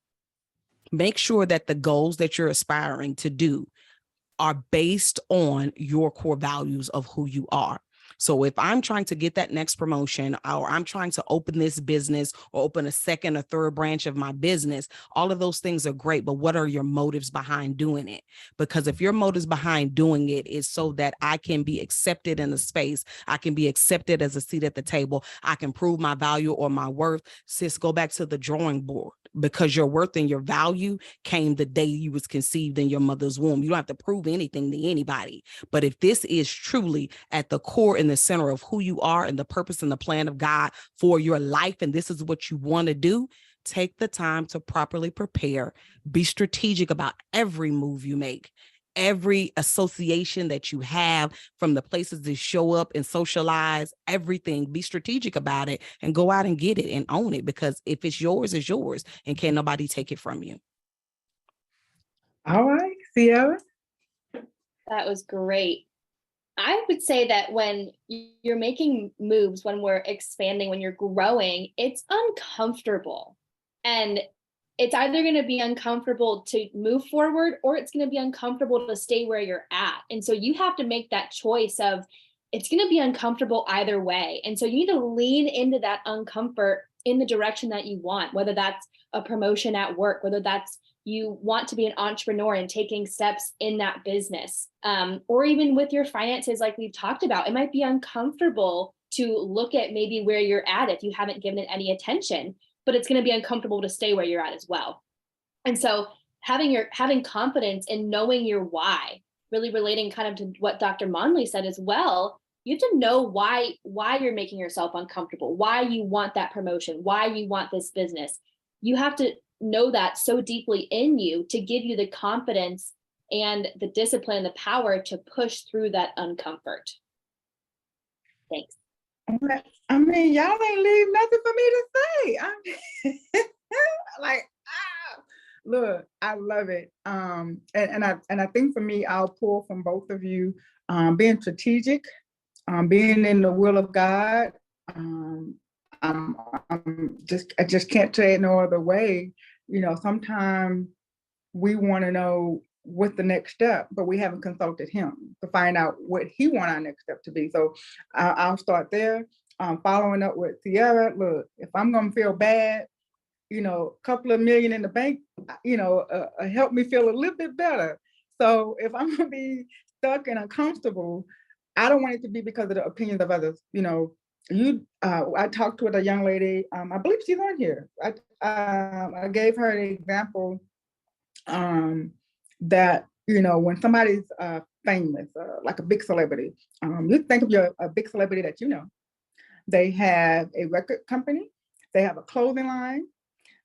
make sure that the goals that you're aspiring to do are based on your core values of who you are. So if I'm trying to get that next promotion, or I'm trying to open this business or open a second or third branch of my business, all of those things are great, but what are your motives behind doing it? Because if your motives behind doing it is so that I can be accepted in the space, I can be accepted as a seat at the table, I can prove my value or my worth, sis, go back to the drawing board, because your worth and your value came the day you was conceived in your mother's womb. You don't have to prove anything to anybody. But if this is truly at the core in the center of who you are and the purpose and the plan of God for your life, and this is what you want to do, take the time to properly prepare. Be strategic about every move you make, every association that you have, from the places to show up and socialize, everything. Be strategic about it and go out and get it and own it, because if it's yours, it's yours, and can't nobody take it from you. All right, Sierra. That was great. I would say that when you're making moves, when we're expanding, when you're growing, it's uncomfortable. And it's either going to be uncomfortable to move forward, or it's going to be uncomfortable to stay where you're at. And so you have to make that choice of, it's going to be uncomfortable either way. And so you need to lean into that uncomfort in the direction that you want, whether that's a promotion at work, whether that's you want to be an entrepreneur and taking steps in that business, or even with your finances, like we've talked about. It might be uncomfortable to look at maybe where you're at if you haven't given it any attention, but it's going to be uncomfortable to stay where you're at as well. And so having confidence in knowing your why, really relating kind of to what Dr. Monley said as well, you have to know why you're making yourself uncomfortable, why you want that promotion, why you want this business. You have to know that so deeply in you to give you the confidence and the discipline, the power to push through that uncomfort. Thanks. I mean, y'all ain't leave nothing for me to say. Look, I love it. And I think for me, I'll pull from both of you, being strategic, being in the will of God. I just can't say it no other way. Sometimes we want to know what's the next step, but we haven't consulted him to find out what he wants our next step to be. So I'll start there. Following up with Sierra, look, if I'm going to feel bad, a couple of million in the bank, help me feel a little bit better. So if I'm going to be stuck and uncomfortable, I don't want it to be because of the opinions of others. I talked with a young lady, I believe she's on here. I gave her an example that, when somebody's famous, like a big celebrity, you think of a big celebrity that they have a record company, they have a clothing line,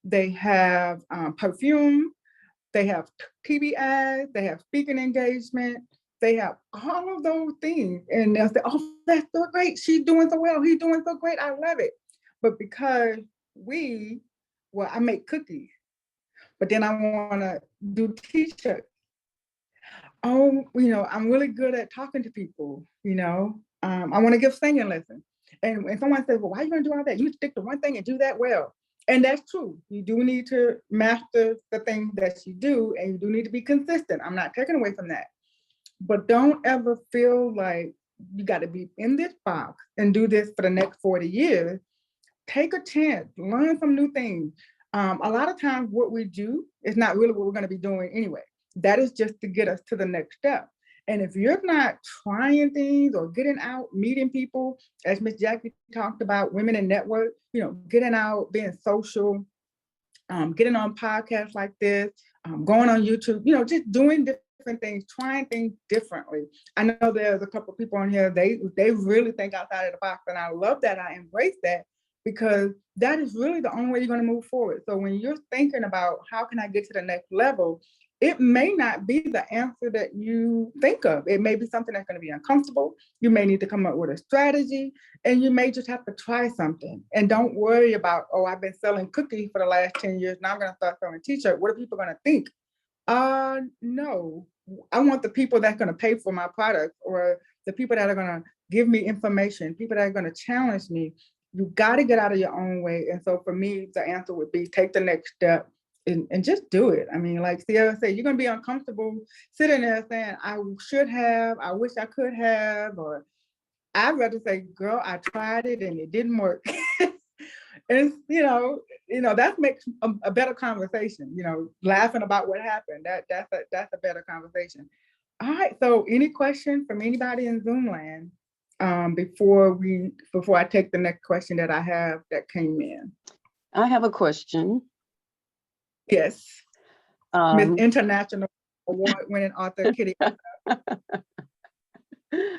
they have perfume, they have TV ads, they have speaking engagement, they have all of those things. And they'll say, oh, that's so great. She's doing so well. He's doing so great. I love it. But because I make cookies, but then I want to do t-shirts. Oh, I'm really good at talking to people, I want to give singing lessons. And someone says, well, why are you going to do all that? You stick to one thing and do that well. And that's true. You do need to master the thing that you do, and you do need to be consistent. I'm not taking away from that. But don't ever feel like you got to be in this box and do this for the next 40 years. Take a chance, learn some new things. A lot of times what we do is not really what we're going to be doing anyway. That is just to get us to the next step. And if you're not trying things or getting out, meeting people, as Miss Jackie talked about, women in network, getting out, being social, getting on podcasts like this, going on YouTube, just doing different different things, trying things differently. I know there's a couple of people on here, they really think outside of the box, and I love that. I embrace that, because that is really the only way you're going to move forward. So when you're thinking about how can I get to the next level, it may not be the answer that you think of. It may be something that's going to be uncomfortable. You may need to come up with a strategy, and you may just have to try something. And don't worry about, oh, I've been selling cookies for the last 10 years. Now I'm going to start selling t-shirts. What are people going to think? No, I want the people that's going to pay for my product, or the people that are going to give me information, people that are going to challenge me. You got to get out of your own way. And so for me, the answer would be take the next step and just do it. I mean, like Sierra said, you're going to be uncomfortable sitting there saying, I should have, I wish I could have, or I'd rather say, girl, I tried it and it didn't work. And, that makes a better conversation, laughing about what happened. That's a better conversation. All right. So any questions from anybody in Zoom land before I take the next question that I have that came in? I have a question. Yes. Miss International Award-winning author Kitty.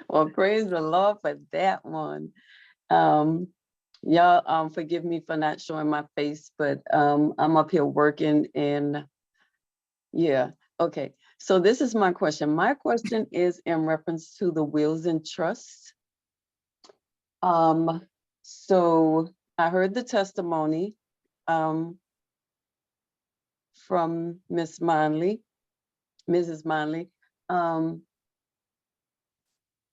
Well, praise the Lord for that one. Y'all forgive me for not showing my face, but I'm up here working and yeah. Okay. So this is my question. My question is in reference to the wills and trusts. So I heard the testimony from Mrs. Monley,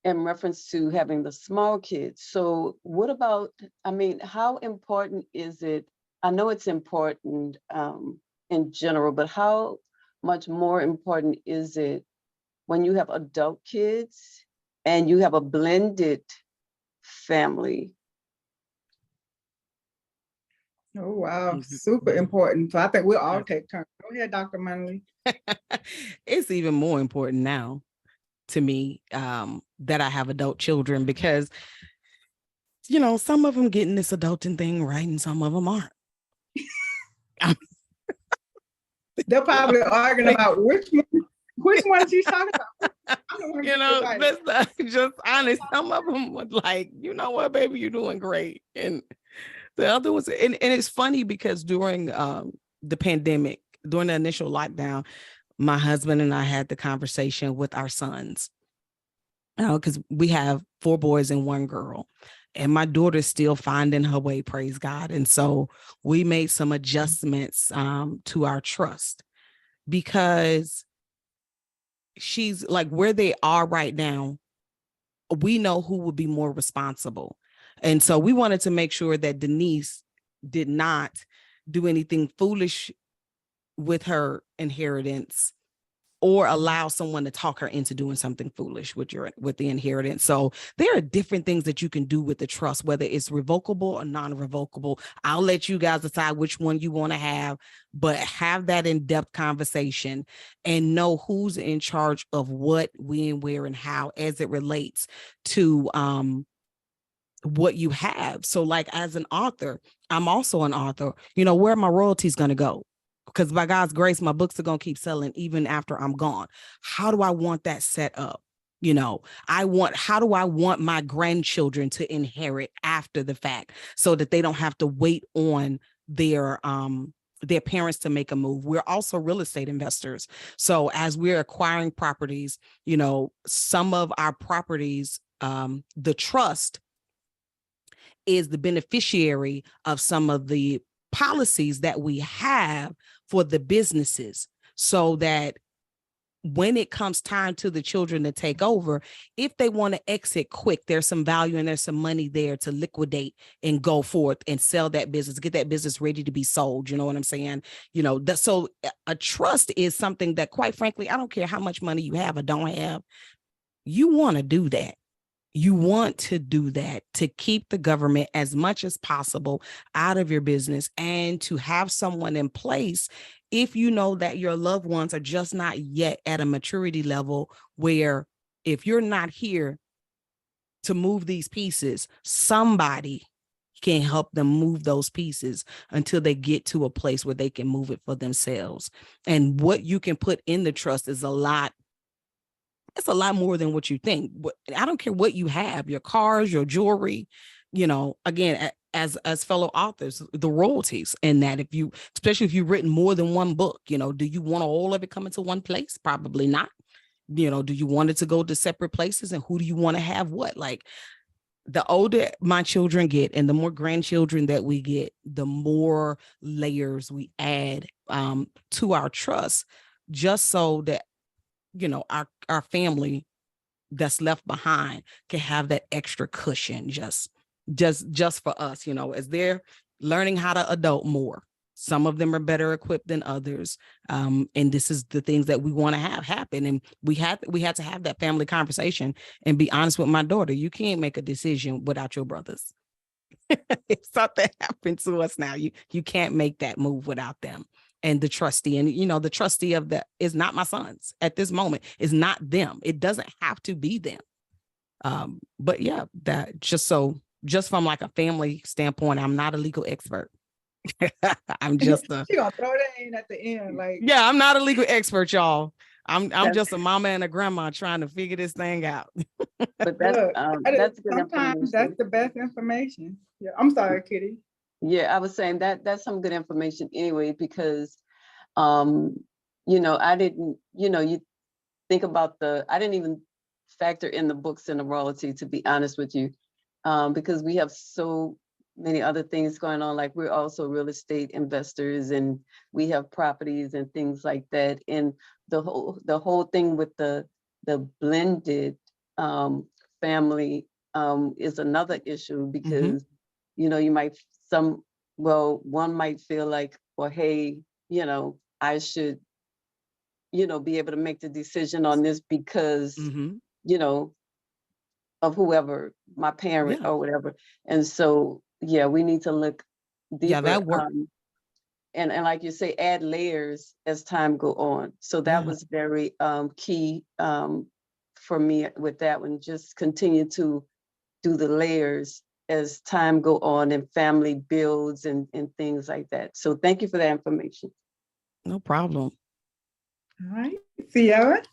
in reference to having the small kids. So what about, how important is it? I know it's important in general, but how much more important is it when you have adult kids and you have a blended family? Oh, wow. Super important. So I think we'll all take turns. Go ahead, Dr. Monley. It's even more important now to me that I have adult children, because, some of them getting this adulting thing right and some of them aren't. They're probably arguing about which one she's talking about. That's not just honest. Some of them would like, you know what, baby, you're doing great. And the other ones, and it's funny because during the pandemic, during the initial lockdown, my husband and I had the conversation with our sons, because we have 4 boys and 1 girl, and my daughter's still finding her way, praise God. And so we made some adjustments to our trust, because she's like, where they are right now, we know who would be more responsible. And so we wanted to make sure that Denise did not do anything foolish with her inheritance or allow someone to talk her into doing something foolish with the inheritance. So there are different things that you can do with the trust, whether it's revocable or non-revocable. I'll let you guys decide which one you want to have, but have that in-depth conversation and know who's in charge of what, when, where, and how as it relates to what you have. So like as an author, I'm also an author, where are my royalties going to go? Because by God's grace, my books are going to keep selling even after I'm gone. How do I want that set up? How do I want my grandchildren to inherit after the fact so that they don't have to wait on their parents to make a move? We're also real estate investors. So as we're acquiring properties, some of our properties, the trust is the beneficiary of some of the policies that we have for the businesses, so that when it comes time to the children to take over, if they want to exit quick, there's some value and there's some money there to liquidate and go forth and sell that business, get that business ready to be sold. You know what I'm saying? So a trust is something that, quite frankly, I don't care how much money you have or don't have, you want to do that. You want to do that to keep the government as much as possible out of your business, and to have someone in place if you know that your loved ones are just not yet at a maturity level where if you're not here to move these pieces, somebody can help them move those pieces until they get to a place where they can move it for themselves. And what you can put in the trust is a lot It's a lot more than what you think. I don't care what you have, your cars, your jewelry, again, as fellow authors, the royalties, and that especially if you've written more than one book, do you want all of it coming to one place? Probably not. Do you want it to go to separate places, and who do you want to have what? Like, the older my children get and the more grandchildren that we get, the more layers we add to our trust, just so that, our family that's left behind can have that extra cushion just for us, as they're learning how to adult more. Some of them are better equipped than others. And this is the things that we want to have happen. And we had to have that family conversation and be honest with my daughter. You can't make a decision without your brothers. If something happened to us now, you can't make that move without them. And the trustee, and the trustee of that is not my sons at this moment. Is not them. It doesn't have to be them. But yeah, that just from like a family standpoint, I'm not a legal expert. I'm just she gonna throw that in at the end, like, yeah, I'm not a legal expert, y'all. I'm just a mama and a grandma trying to figure this thing out. But that's good sometimes information. that's the best information. Yeah, I'm sorry, Kitty. Yeah, I was saying that's some good information anyway, because I didn't, you think about I didn't even factor in the books and the royalty, to be honest with you, because we have so many other things going on. Like, we're also real estate investors, and we have properties and things like that. And the whole thing with the blended family is another issue, because you might one might feel like, well, hey, I should be able to make the decision on this because of whoever, my parent or whatever. And so we need to look deeper. Yeah, that works. And like you say, add layers as time go on. So that was very key for me with that one. Just continue to do the layers as time go on and family builds and things like that. So thank you for that information. No problem. All right, Sierra,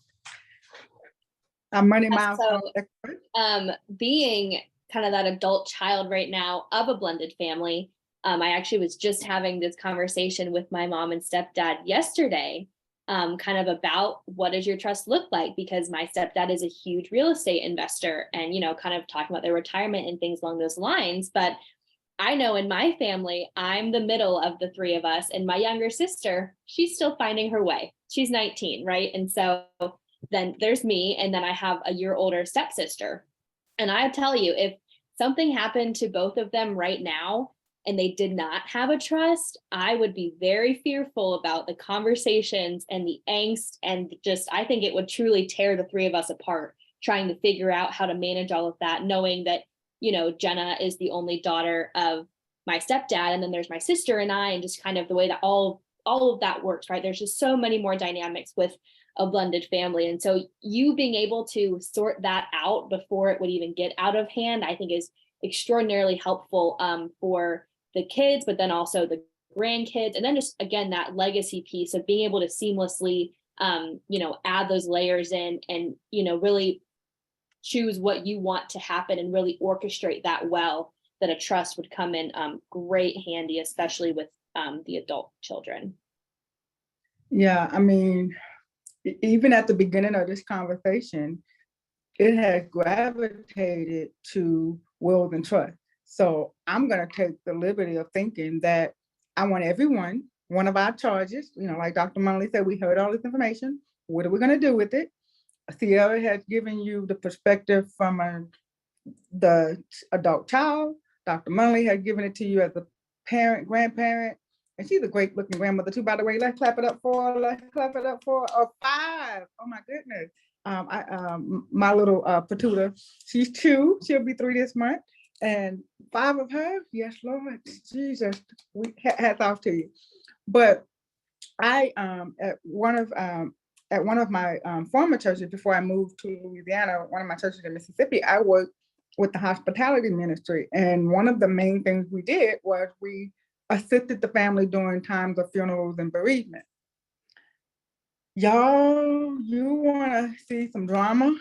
our money milestone expert. Being kind of that adult child right now of a blended family, I actually was just having this conversation with my mom and stepdad yesterday, kind of about what does your trust look like? Because my stepdad is a huge real estate investor, and, kind of talking about their retirement and things along those lines. But I know in my family, I'm the middle of the three of us, and my younger sister, she's still finding her way. She's 19, right? And so then there's me, and then I have a year older stepsister. And I tell you, if something happened to both of them right now, and they did not have a trust, I would be very fearful about the conversations and the angst, and just, I think it would truly tear the three of us apart, trying to figure out how to manage all of that, knowing that, Jenna is the only daughter of my stepdad, and then there's my sister and I, and just kind of the way that all of that works, right? There's just so many more dynamics with a blended family. And so you being able to sort that out before it would even get out of hand, I think is extraordinarily helpful for the kids, but then also the grandkids. And then just, again, that legacy piece of being able to seamlessly, add those layers in and, really choose what you want to happen and really orchestrate that well, that a trust would come in great handy, especially with the adult children. Yeah, I mean, even at the beginning of this conversation, it has gravitated to wills and trust. So I'm going to take the liberty of thinking that I want everyone, one of our charges, like Dr. Monley said, we heard all this information. What are we going to do with it? Sierra has given you the perspective from the adult child. Dr. Monley has given it to you as a parent, grandparent, and she's a great looking grandmother too, by the way. Let's clap it up for her. Let's clap it up for her. Oh, 5. Oh my goodness. My little Patuta, she's 2. She'll be 3 this month. And 5 of her, yes, Lord, Jesus, we hats off to you. But I at one of my former churches before I moved to Louisiana, one of my churches in Mississippi, I worked with the hospitality ministry, and one of the main things we did was we assisted the family during times of funerals and bereavement. Y'all, you want to see some drama?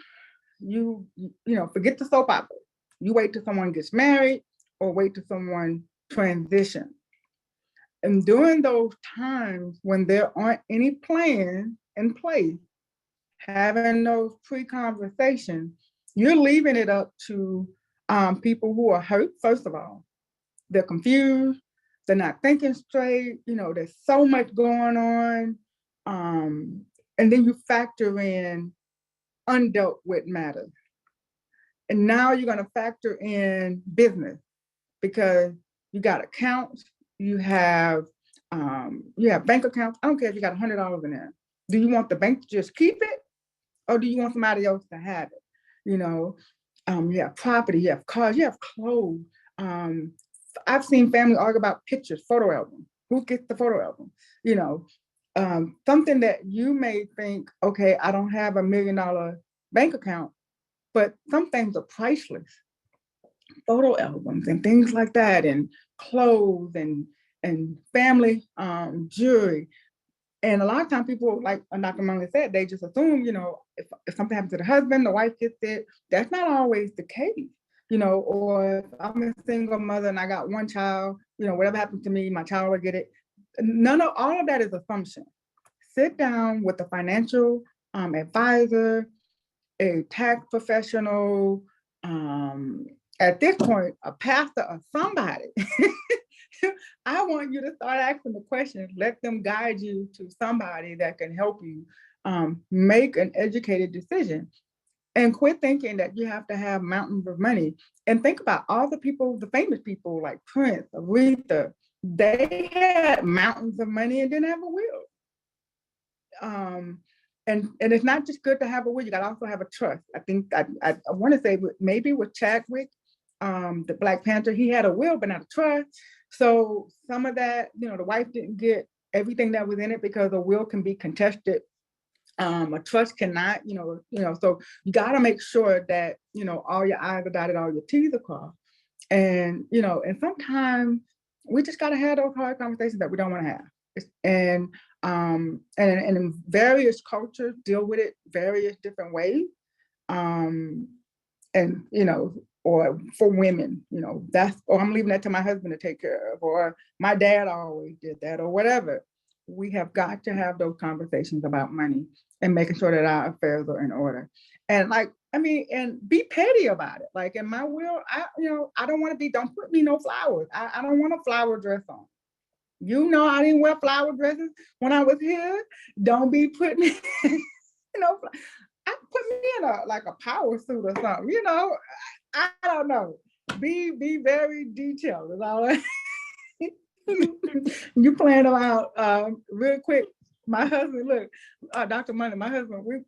Forget the soap opera. You wait till someone gets married or wait till someone transitions. And during those times when there aren't any plans in place, having those pre-conversations, you're leaving it up to people who are hurt, first of all. They're confused, they're not thinking straight, there's so much going on. And then you factor in undealt with matters. And now you're going to factor in business because you got accounts, you have bank accounts. I don't care if you got $100 in there. Do you want the bank to just keep it, or do you want somebody else to have it? You have property, you have cars, you have clothes. I've seen family argue about pictures, photo album. Who gets the photo album? Something that you may think, okay, I don't have $1 million bank account, but some things are priceless. Photo albums and things like that, and clothes and family jewelry. And a lot of times people, like Dr. Monley said, they just assume, if something happens to the husband, the wife gets it. That's not always the case, or if I'm a single mother and I got one child, whatever happens to me, my child will get it. All of that is assumption. Sit down with a financial advisor, a tax professional, at this point, a pastor or somebody. I want you to start asking the questions. Let them guide you to somebody that can help you make an educated decision. And quit thinking that you have to have mountains of money. And think about all the people, the famous people like Prince, Aretha. They had mountains of money and didn't have a will. And it's not just good to have a will, you got to also have a trust. I think I want to say maybe with Chadwick, the Black Panther, he had a will, but not a trust. So some of that, the wife didn't get everything that was in it because a will can be contested. A trust cannot, so you got to make sure that, all your I's are dotted, all your T's are crossed. And, and sometimes we just got to have those hard conversations that we don't want to have. And in various cultures deal with it various different ways. Or for women, I'm leaving that to my husband to take care of, or my dad always did that, or whatever. We have got to have those conversations about money and making sure that our affairs are in order. And and be petty about it. Like in my will, I don't want to be, don't put me no flowers. I don't want a flower dress on. I didn't wear flower dresses when I was here. Don't be putting me, put me in a power suit or something, I don't know. Be very detailed is all. You plan them out real quick. My husband, look, Dr. Monley, my husband,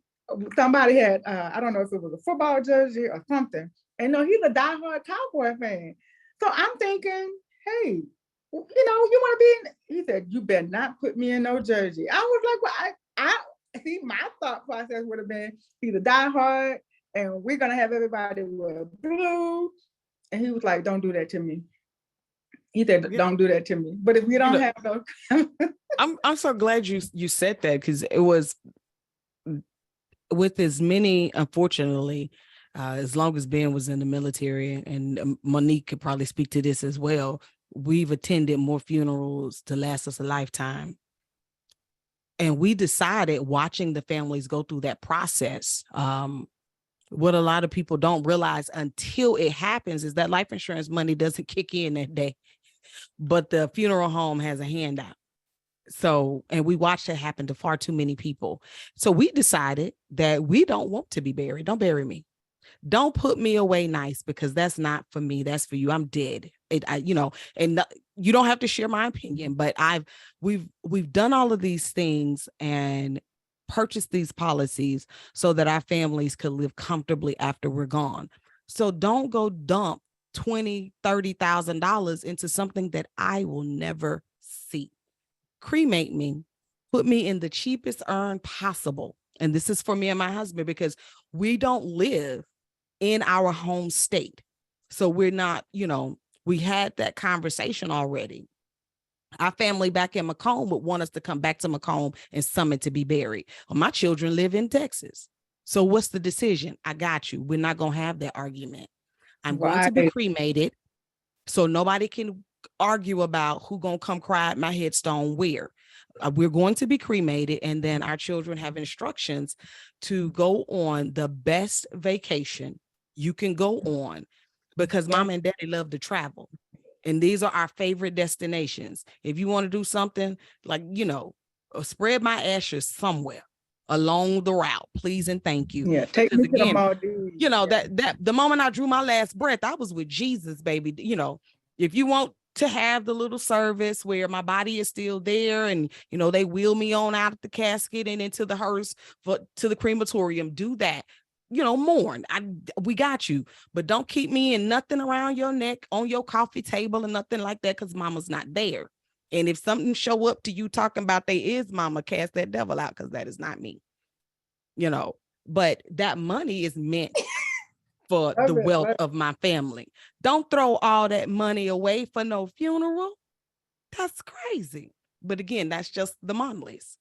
somebody had, I don't know if it was a football jersey or something. And no, he's a diehard Cowboy fan. So I'm thinking, hey, you want to be in? He said, you better not put me in no jersey. I was like, well, I see, my thought process would have been, he's a diehard and we're going to have everybody wear blue. And he was like, don't do that to me. He said, don't do that to me. But if we don't have no. I'm so glad you said that, because it was with as many, unfortunately, as long as Ben was in the military, and Monique could probably speak to this as well, we've attended more funerals to last us a lifetime. And we decided, watching the families go through that process, what a lot of people don't realize until it happens is that life insurance money doesn't kick in that day, but the funeral home has a handout. So, and we watched it happen to far too many people. So we decided that we don't want to be buried. Don't bury me. Don't put me away nice, because that's not for me. That's for you. I'm dead. And you don't have to share my opinion, but we've done all of these things and purchased these policies so that our families could live comfortably after we're gone. So don't go dump $20,000-$30,000 into something that I will never see. Cremate me, put me in the cheapest urn possible. And this is for me and my husband, because we don't live in our home state. So we're not, we had that conversation already. Our family back in Macomb would want us to come back to Macomb and Summit to be buried. Well, my children live in Texas. So what's the decision? I got you. We're not going to have that argument. I'm going to be Right. cremated so nobody can argue about who going to come cry at my headstone where. We're going to be cremated, and then our children have instructions to go on the best vacation you can go on, because mom and daddy love to travel. And these are our favorite destinations. If you want to do something like, spread my ashes somewhere along the route, please and thank you. Yeah, take me to the Maldives. That the moment I drew my last breath, I was with Jesus, baby. If you want to have the little service where my body is still there and, they wheel me on out of the casket and into the hearse to the crematorium, do that. Mourn. We got you, but don't keep me in nothing around your neck, on your coffee table, and nothing like that, because mama's not there. And if something show up to you talking about they is mama, cast that devil out, because that is not me. But that money is meant for the wealth of my family. Don't throw all that money away for no funeral. That's crazy. But again, that's just the Monleys.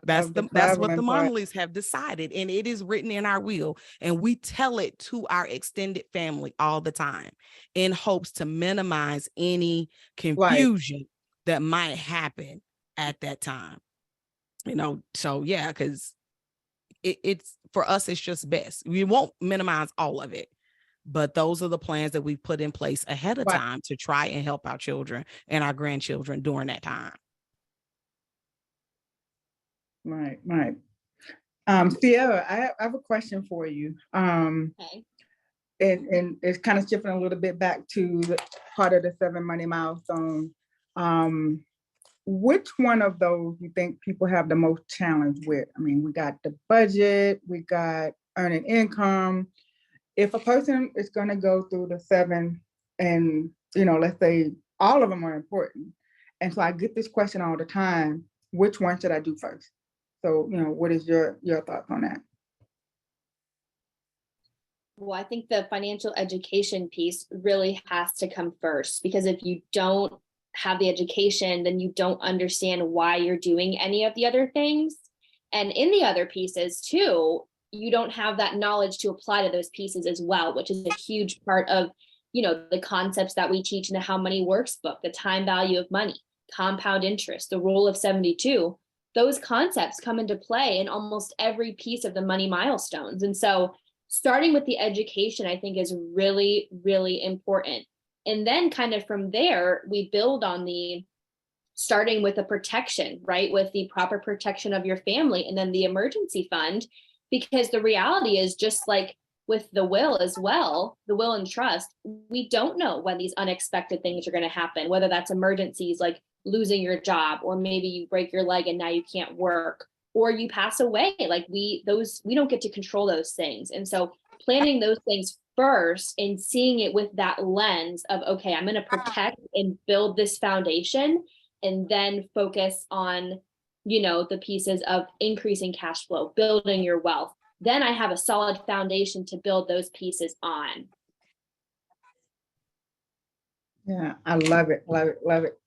That's what the Monleys have decided, and it is written in our will, and we tell it to our extended family all the time in hopes to minimize any confusion that might happen at that time. So yeah, because it's for us, it's just best. We won't minimize all of it, but those are the plans that we put in place ahead of time to try and help our children and our grandchildren during that time. Right. Sierra, I have a question for you. Okay. And it's kind of shifting a little bit back to the part of the 7 money milestone. Which one of those you think people have the most challenge with? I mean, we got the budget, we got earning income. If a person is going to go through the 7, and let's say all of them are important, and so I get this question all the time: which one should I do first? So, what is your thoughts on that? Well, I think the financial education piece really has to come first, because if you don't have the education, then you don't understand why you're doing any of the other things. And in the other pieces too, you don't have that knowledge to apply to those pieces as well, which is a huge part of, the concepts that we teach in the How Money Works book, the time value of money, compound interest, the rule of 72. Those concepts come into play in almost every piece of the money milestones. And so starting with the education, I think, is really, really important. And then kind of from there, we build on starting with the protection, right? With the proper protection of your family, and then the emergency fund, because the reality is, just like with the will as well, the will and trust, we don't know when these unexpected things are going to happen, whether that's emergencies like losing your job, or maybe you break your leg and now you can't work, or you pass away. Like we don't get to control those things. And so planning those things first and seeing it with that lens of, okay, I'm going to protect and build this foundation, and then focus on, the pieces of increasing cash flow, building your wealth. Then I have a solid foundation to build those pieces on. Yeah, I love it.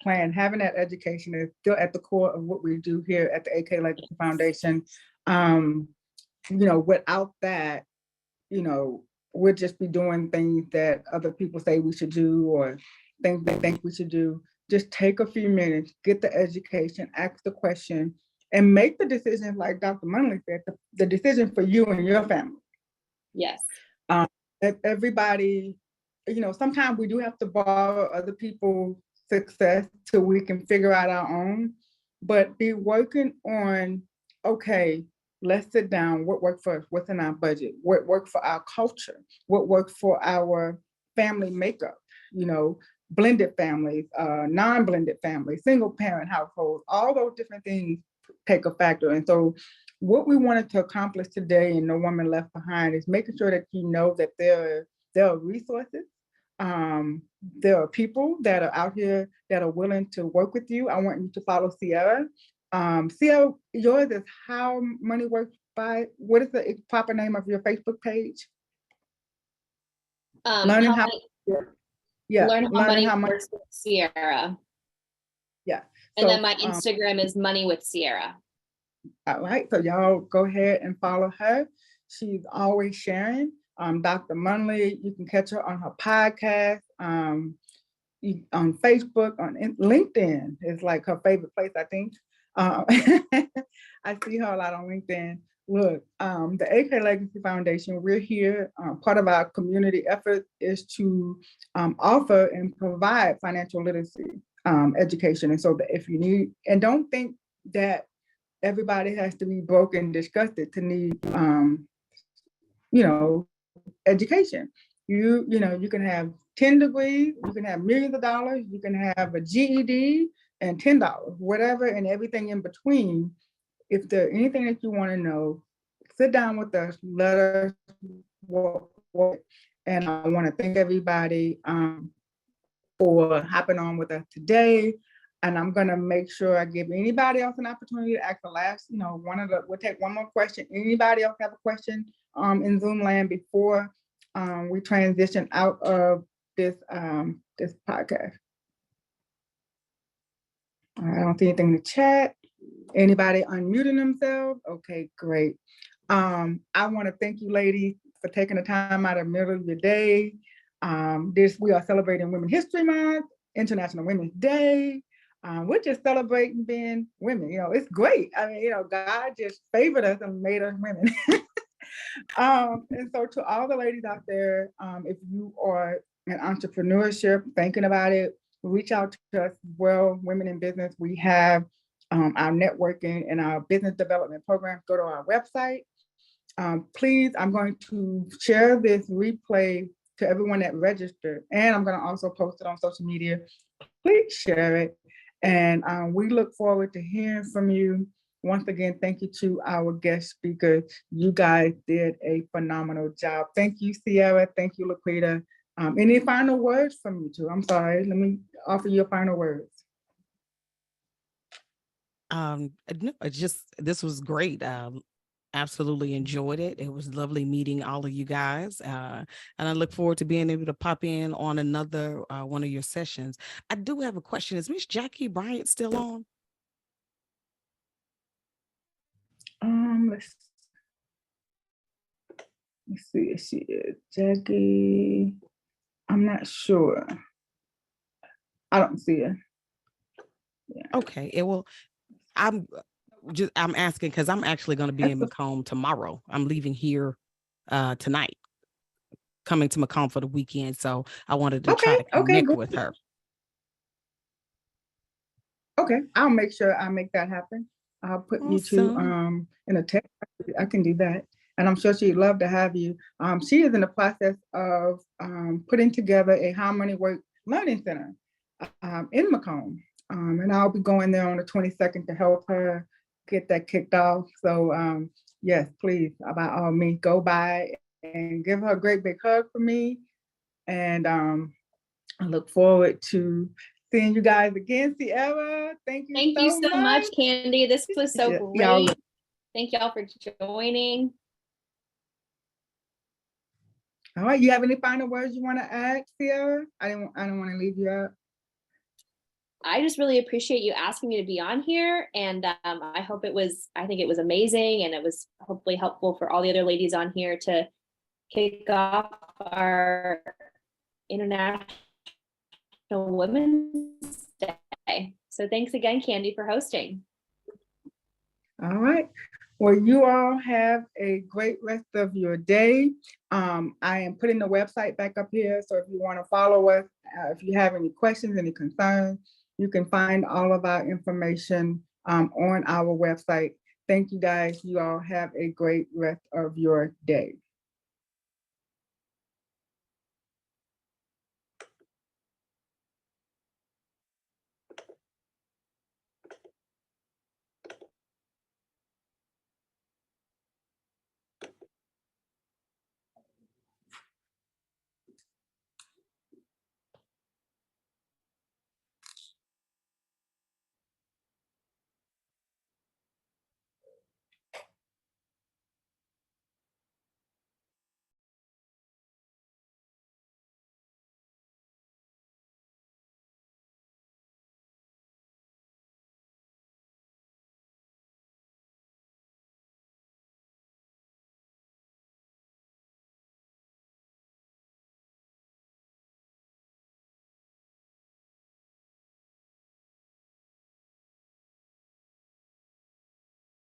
Having that education is still at the core of what we do here at the AK Legacy Foundation. Without that, we'll just be doing things that other people say we should do, or things they think we should do. Just take a few minutes, get the education, ask the question, and make the decision, like Dr. Monley said, the decision for you and your family. Yes. Everybody, sometimes we do have to borrow other people's success till we can figure out our own, but be working on, okay, let's sit down. What worked for us? What's in our budget? What worked for our culture? What worked for our family makeup? Blended families, non-blended families, single parent households, all those different things take a factor. And so what we wanted to accomplish today in No Woman Left Behind is making sure that that there are resources. There are people that are out here that are willing to work with you. I want you to follow Sierra. Sierra, yours is How Money Works by, what is the proper name of your Facebook page? Learning how money works with Sierra. Yeah. And then my Instagram is Money with Sierra. All right, so y'all go ahead and follow her. She's always sharing. Dr. Monley, you can catch her on her podcast, on Facebook, on LinkedIn is like her favorite place, I think. I see her a lot on LinkedIn. Look, the AK Legacy Foundation, we're here. Part of our community effort is to offer and provide financial literacy education. And so that if you need, and don't think that everybody has to be broke and disgusted to need, education. You can have 10 degrees, you can have millions of dollars, you can have a GED and $10, whatever, and everything in between. If there's anything that you want to know, sit down with us, let us walk. And I want to thank everybody for hopping on with us today. And I'm gonna make sure I give anybody else an opportunity to ask the last, we'll take one more question. Anybody else have a question in Zoom land before we transition out of this podcast? I don't see anything in the chat. Anybody unmuting themselves? Okay, great. I want to thank you, ladies, for taking the time out of the middle of your day. We are celebrating Women's History Month, International Women's Day. We're just celebrating being women. It's great. I mean, God just favored us and made us women. And so to all the ladies out there, if you are in entrepreneurship, thinking about it, reach out to us as well, Women in Business. We have our networking and our business development programs. Go to our website. Please, I'm going to share this replay to everyone that registered, and I'm going to also post it on social media. Please share it. And we look forward to hearing from you. Once again, thank you to our guest speakers. You guys did a phenomenal job. Thank you, Sierra. Thank you, LaQuita. Any final words from you two? I'm sorry. Let me offer you a final words. No, this was great. Absolutely enjoyed it. It was lovely meeting all of you guys. And I look forward to being able to pop in on another one of your sessions. I do have a question. Is Miss Jackie Bryant still on? Let's see if she is. Jackie, I'm not sure. I don't see her. Yeah. Okay. I'm asking because I'm actually going to be in Macomb tomorrow. I'm leaving here tonight, coming to Macomb for the weekend. So I wanted to try to connect with her. Okay, I'll make sure I make that happen. I'll put you two in a text. I can do that. And I'm sure she'd love to have you. She is in the process of putting together a Harmony Work Learning Center in Macomb. And I'll be going there on the 22nd to help her get that kicked off. So yes, please, by all means, go by and give her a great big hug for me. And I look forward to seeing you guys again. Sierra, thank you so much, Candy. This was so great. Thank y'all for joining. All right, you have any final words you want to add, Sierra? I don't want to leave you out. I just really appreciate you asking me to be on here, and I think it was amazing, and it was hopefully helpful for all the other ladies on here to kick off our International Women's Day. So thanks again, Candy, for hosting. All right. Well, you all have a great rest of your day. I am putting the website back up here. So if you want to follow us, if you have any questions, any concerns, you can find all of our information on our website. Thank you guys. You all have a great rest of your day.